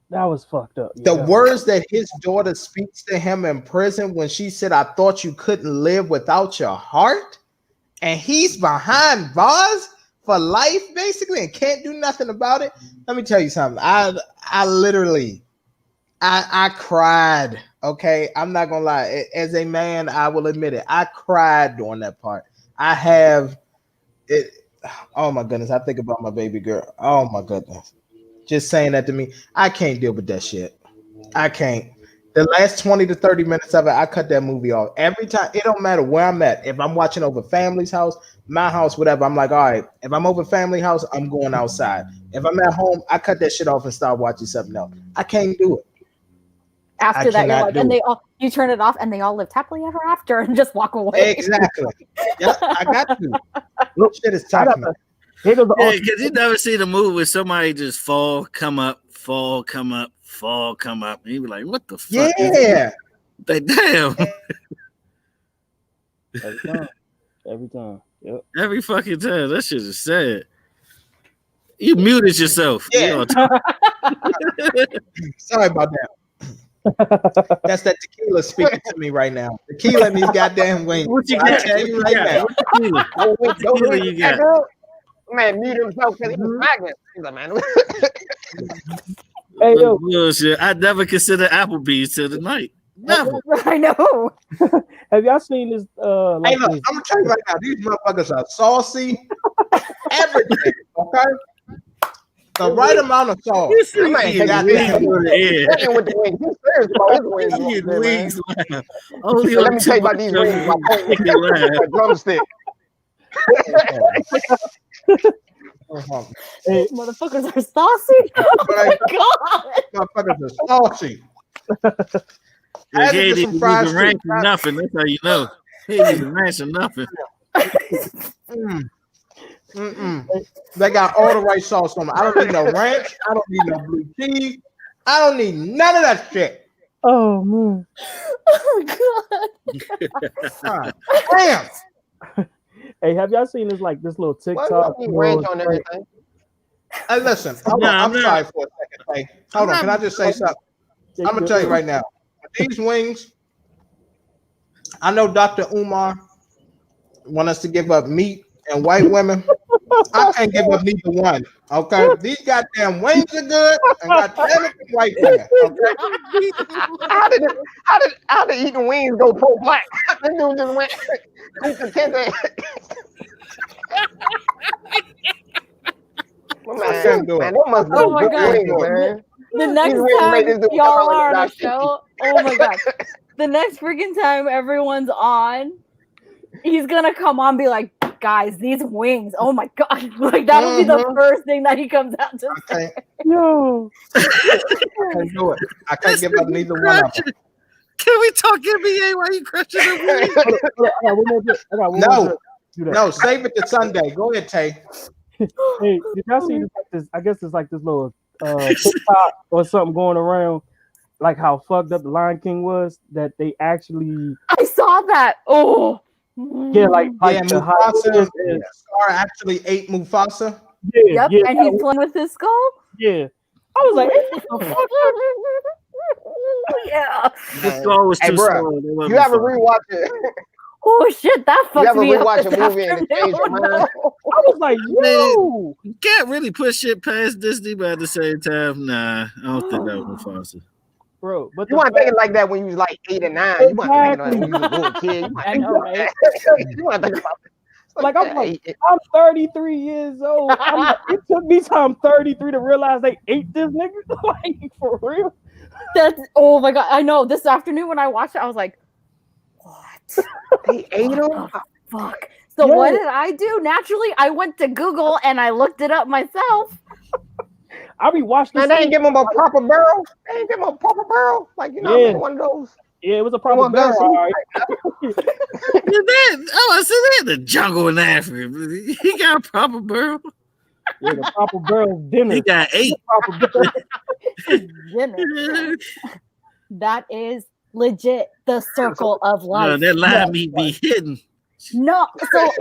That was fucked up. The words that his daughter speaks to him in prison when she said, "I thought you couldn't live without your heart," and he's behind bars for life, basically, and can't do nothing about it. Let me tell you something. I literally, I cried. Okay, I'm not gonna lie. As a man, I will admit it. I cried during that part. I have it. Oh my goodness, I think about my baby girl. Oh my goodness, just saying that to me, I can't deal with that shit. I can't. The last 20 to 30 minutes of it, I cut that movie off. Every time, it don't matter where I'm at. If I'm watching over family's house, my house, whatever, I'm like, all right, if I'm over family house, I'm going outside. If I'm at home, I cut that shit off and start watching something else. I can't do it. After that, you're like, and you turn it off and they all lived happily ever after and just walk away. Exactly. Yeah, I got to. Look, shit is tough, man. Yeah, because you never see the movie where somebody just fall, come up, fall, come up, fall, come up. And you be like, what the fuck? Yeah. Like, damn. Every time. Yep. Every fucking time. That shit is sad. You muted yourself. Yeah. Sorry about that. That's that tequila speaking to me right now. Tequila and these goddamn wings. What you got? Tell you right now. What tequila you got? Man, mute himself because he was magnet. He's like, man. Hey, yo. Bullshit. I never considered Applebee's till tonight. Never. I know. Have y'all seen this? Hey, look, I'm gonna tell you right now. These motherfuckers are saucy. Everything. Okay. The right amount of sauce. I'm not taking with the wings. He's serious about his wings. Let me tell you about these wings. My drumstick. Hey, motherfuckers are saucy. Oh my god. Motherfuckers are saucy. He ain't even ranch or nothing. That's how you know. He ain't even ranch or nothing. They got all the right sauce on them. I don't need no ranch. I don't need no blue cheese. I don't need none of that shit. Oh man. Oh god. Damn. Hey, have y'all seen this little TikTok? Ranch on everything. Hey, listen. I'm sorry for a second. Hey, hold on. Can I just say something? I'm gonna tell you right now. These wings, I know Dr. Umar want us to give up meat and white women. I can't give up neither one. Okay, these goddamn wings are good, and goddamn it, white women. Okay? How did eating wings go pro black? This dude just went content. Man, that must be good wings, man. The next time y'all are on a show, oh my god. The next freaking time everyone's on, he's gonna come on and be like, guys, these wings, oh my god. Like that'll be the first thing that he comes out to say. No. I can't do it. I can't give up neither one of them. Can we talk NBA while you crushing the wings? No, save it to Sunday. Go ahead, Tay. Hey, did y'all see this? I guess it's like this little TikTok or something going around, like how fucked up the Lion King was. That they actually. I saw that. Oh. Yeah, like Mufasa. Scar actually ate Mufasa. Yeah, yep, and he's playing with his skull. Yeah, I was like, yeah. The skull was too small. You ever rewatch it? Oh shit, that fucked me up. You ever rewatch a movie and it changed your mind? I was like, yo, you can't really push shit past Disney, but at the same time, nah, I don't think that was Mufasa. Bro, but you weren't thinking like that when you was like 8 or 9. You weren't thinking like when you was a little kid. I know, right? You weren't thinking about like I'm 33 years old. It took me till I'm 33 to realize they ate this nigga. Like for real. That's oh my god. I know. This afternoon when I watched it, I was like, what? They ate him? Fuck. So what did I do? Naturally, I went to Google and I looked it up myself. I rewatched this. Man, they ain't give him a proper barrel. They ain't give him a proper barrel. Like, you know, one of those. Yeah, it was a proper barrel. All right. I said that the jungle in Africa. He got a proper barrel. Yeah, the proper barrel dinner. He got 8. Dinner. That is legit the circle of life. No, that line meat be hidden. No, so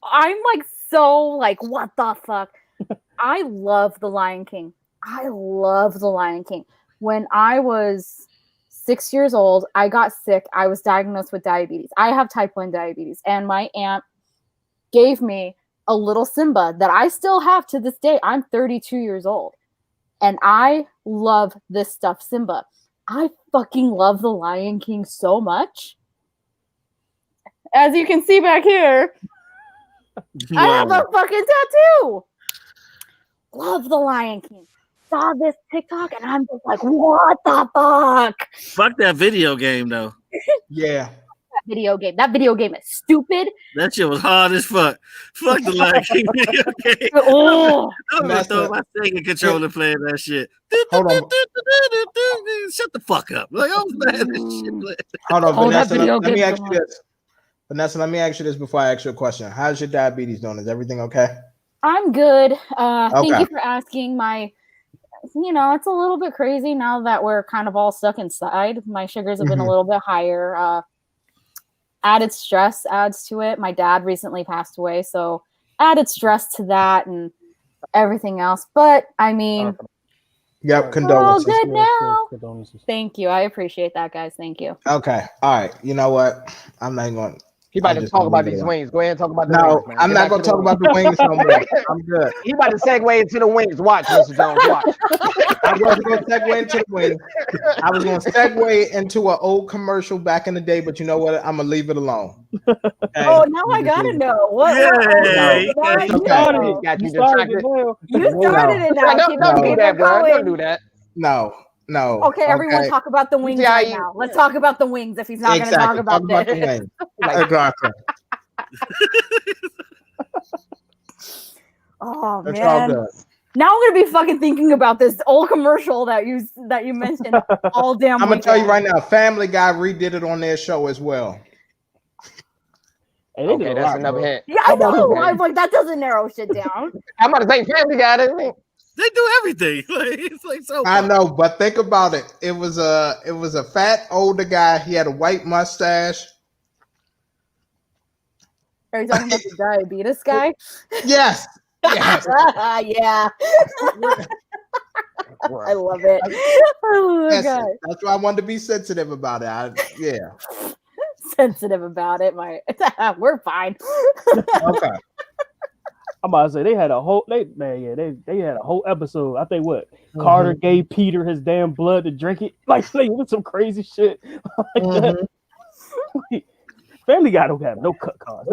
I'm like so like, what the fuck? I love The Lion King. I love The Lion King. When I was 6 years old, I got sick. I was diagnosed with diabetes. I have type 1 diabetes, and my aunt gave me a little Simba that I still have to this day. I'm 32 years old, and I love this stuff, Simba. I fucking love The Lion King so much. As you can see back here, I have a fucking tattoo. Love The Lion King. Saw this TikTok and I'm just like, what the fuck? Fuck that video game though. Yeah. That video game is stupid. That shit was hard as fuck. Fuck the Lion King video game. Oh, I'm gonna throw my Sega controller playing that shit. Hold on. Shut the fuck up. Like, I was mad at this shit. Hold on, Vanessa. Let me ask you this. Vanessa, let me ask you this before I ask you a question. How's your diabetes doing? Is everything okay? I'm good. Thank you for asking. It's a little bit crazy now that we're kind of all stuck inside. My sugars have been a little bit higher. Added stress adds to it. My dad recently passed away, so added stress to that and everything else. But I mean, yep, condolences. We're all good now. Condolences. Thank you. I appreciate that, guys. Thank you. Okay. All right. You know what? I'm not going. He about to talk about these wings. Go ahead and talk about the wings. Man. I'm not going to talk about the wings no more. I'm good. He about to segue into the wings. Watch, Mr. Jones. Watch. I wasn't going to segue into the wings. I was going to segue into an old commercial back in the day, but you know what? I'm going to leave it alone. Okay. Oh, now I got to know. What? You started it. You started it now. Don't do that, bro. Don't do that. No. Okay, everyone talk about the wings right now. Let's talk about the wings if he's not going to talk about this. The wings. Exactly. Oh, man. Now I'm going to be fucking thinking about this old commercial that you mentioned all damn I'm going to tell you right now, Family Guy redid it on their show as well. Hey, okay, that's another hint. Yeah, I know. I'm like, that doesn't narrow shit down. I'm about to say Family Guy, doesn't it? They do everything. It's like so. I know, but think about it. It was a fat older guy. He had a white mustache. Are you talking about the diabetes guy? Yes. Yeah. I love it. Oh my God. That's why I wanted to be sensitive about it. Sensitive about it. We're fine. Okay. I'm about to say they had a whole they had a whole episode. I think Carter gave Peter his damn blood to drink it. Like with some crazy shit like that. Family Guy don't have no cut cards.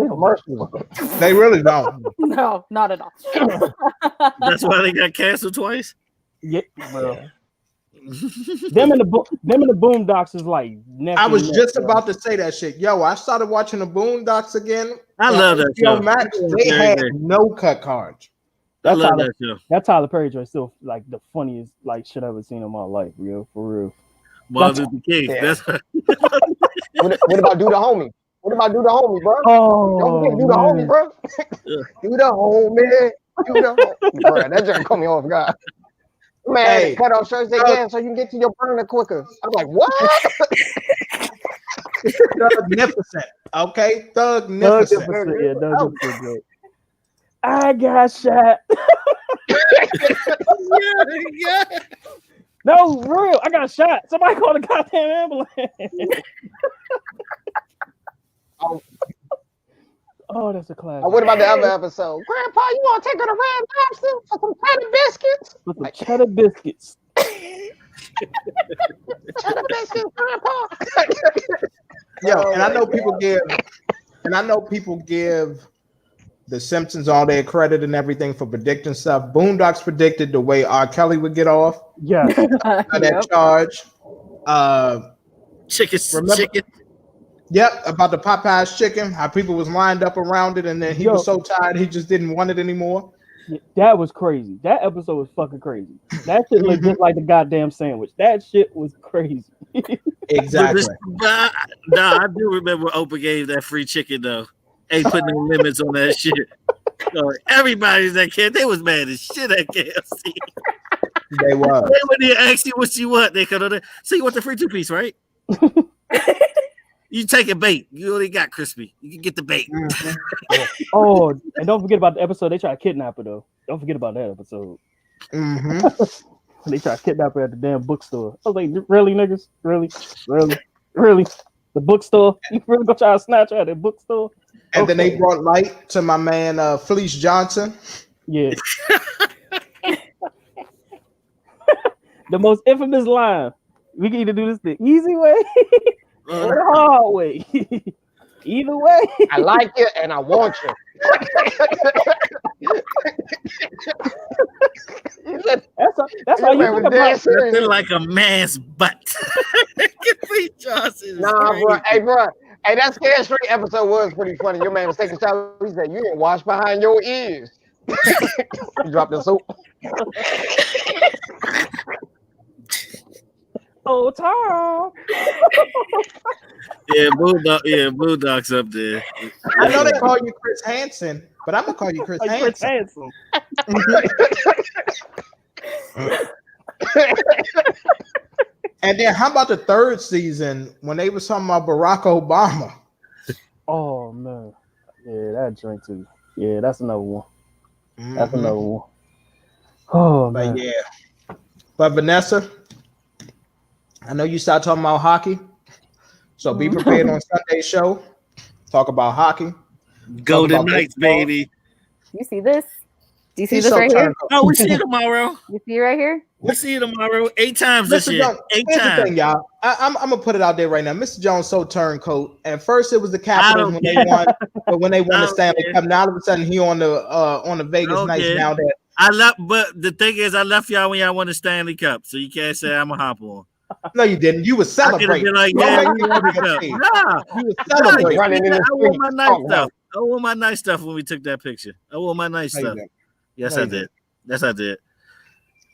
They really don't. No, not at all. That's why they got canceled twice. Yeah, bro. them and the Boondocks is like. I was just about to say that shit. Yo, I started watching the Boondocks again. I love that show. Max, they had no cut cards. I love that show. That Tyler Perry joint is still like the funniest like shit I've ever seen in my life, for real. Martin Luther King. Yeah. What about Do the Homie? What about Do the Homie, bro? Oh, don't forget Do the Homie, bro. Do the Homie. Do the Homie. Bro, that just caught me off guard. Man, cut off shirts again so you can get to your burner quicker. I'm like, what? Thugnificent. Okay, Thugnificent. Yeah, Thugnificent. I got shot. Yeah. No, real. I got shot. Somebody called a goddamn ambulance. Oh, that's a classic. What about the other episode? Grandpa, you want to take her to Red Lobster for some cheddar biscuits? For some cheddar biscuits. Cheddar biscuits, Grandpa. Yo, and I know people give The Simpsons all their credit and everything for predicting stuff. Boondocks predicted the way R. Kelly would get off. Yeah. That charge. Chicken. Yep, about the Popeyes chicken, how people was lined up around it, and then he was so tired he just didn't want it anymore. That was crazy. That episode was fucking crazy. That shit looked just like the goddamn sandwich. That shit was crazy. Exactly. I do remember Oprah gave that free chicken though. Ain't putting no limits on that shit. So everybody's that kid, they was mad as shit at KFC. They were. They wouldn't even ask you what you want. They could. So you want the free 2-piece, right? You take a bait. You only got crispy. You can get the bait. Mm-hmm. Oh, and don't forget about the episode they tried to kidnap her though. Don't forget about that episode. Mm-hmm. They tried to kidnap her at the damn bookstore. I was like, really, niggas? Really? The bookstore? You really gonna try to snatch her at the bookstore? And then they brought light to my man Felice Johnson. Yeah. The most infamous line. We can either do this the easy way or the hard way. Either way. I like you and I want you. That's how you think about it. Like a man's butt. Nah, bro. Hey, that Scared Straight episode was pretty funny. Your man was taking a shower. He said, "You didn't wash behind your ears." You dropped the soap. Oh, Tom. Bulldog's up there. I know they call you Chris Hansen, but I'm gonna call you Chris Hansen. And then how about the third season when they was talking about Barack Obama? Oh man, yeah, that drink too. Yeah, that's another one. That's another one. Oh man, but yeah. But Vanessa, I know you start talking about hockey, so be prepared on Sunday's show. Talk about hockey. Golden Knights, baby. You see this? Do you see this right here? Oh, we see it tomorrow. You see it right here? We see it tomorrow. 8 times this year. Jones, 8 here's times. The thing, y'all. I'm gonna put it out there right now. Mr. Jones so turncoat. And first it was the Capitals when they won, but when they won the Stanley Cup, now all of a sudden he on the Vegas Knights now that I left. But the thing is, I left y'all when y'all won the Stanley Cup, so you can't say I'm a hop on. No, you didn't. You was celebrating. Like, yeah, we won the cup. Nah, you was celebrating. I wore my nice stuff. I wore my nice stuff when we took that picture. I wore my nice stuff. Yes, I did. Yes, I did.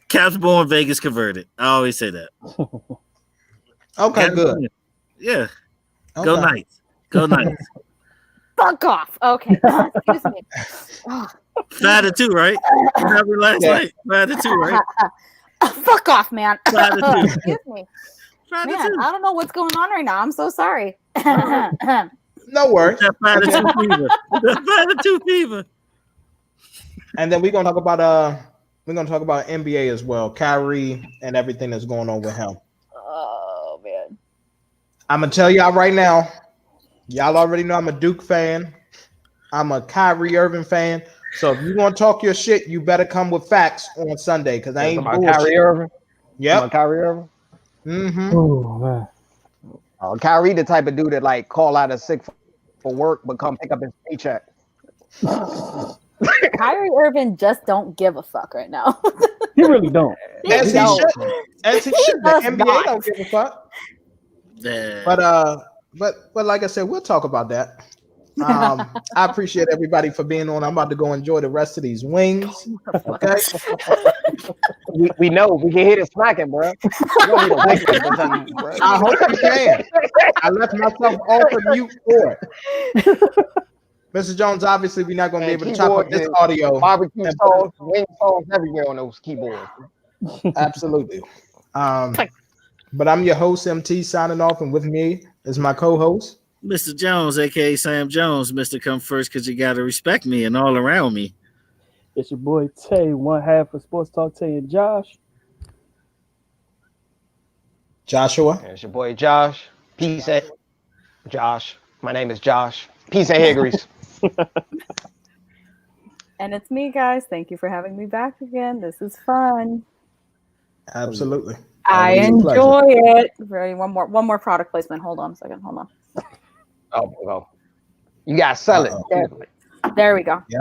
Caps born, Vegas converted. I always say that. Okay, Caps good. Yeah. Okay. Go Knights. Go Knights. Fuck off. Okay. Excuse me. 5-2, right? Last night. 5-2, right? Fuck off, man. 5-2. Excuse me. Man, I don't know what's going on right now. I'm so sorry. No worries. That 5-2 fever. That 5-2 fever. And then we're gonna talk about NBA as well, Kyrie and everything that's going on with him. Oh man. I'm gonna tell y'all right now, y'all already know I'm a Duke fan. I'm a Kyrie Irving fan. So if you want to talk your shit, you better come with facts on Sunday because I ain't about Kyrie Irving. Yep. Kyrie Irving. Mm-hmm. Oh man. Kyrie the type of dude that like call out a sick for work but come pick up his paycheck. Kyrie Irving just don't give a fuck right now. He really don't. As he should. As he should. The NBA don't give a fuck. But like I said, we'll talk about that. I appreciate everybody for being on. I'm about to go enjoy the rest of these wings. Okay. We know we can hear the smacking, bro. I hope you can. I left myself off of mute for it. Mr. Jones, obviously, we're not going to be able to chop up this audio. Barbecue sauce, wing sauce, everywhere on those keyboards. Absolutely. But I'm your host, MT, signing off, and with me is my co-host, Mr. Jones, aka Sam Jones. Mr. Come First, because you got to respect me and all around me. It's your boy Tay, one half of Sports Talk Tay and Josh. Joshua. It's your boy Josh. Peace at Josh. My name is Josh. Peace at Hickories. And it's me, guys. Thank you for having me back again. This is fun. Absolutely. I enjoy it. One more product placement. Hold on a second. Hold on. Oh, you gotta sell it. There we go. Yeah.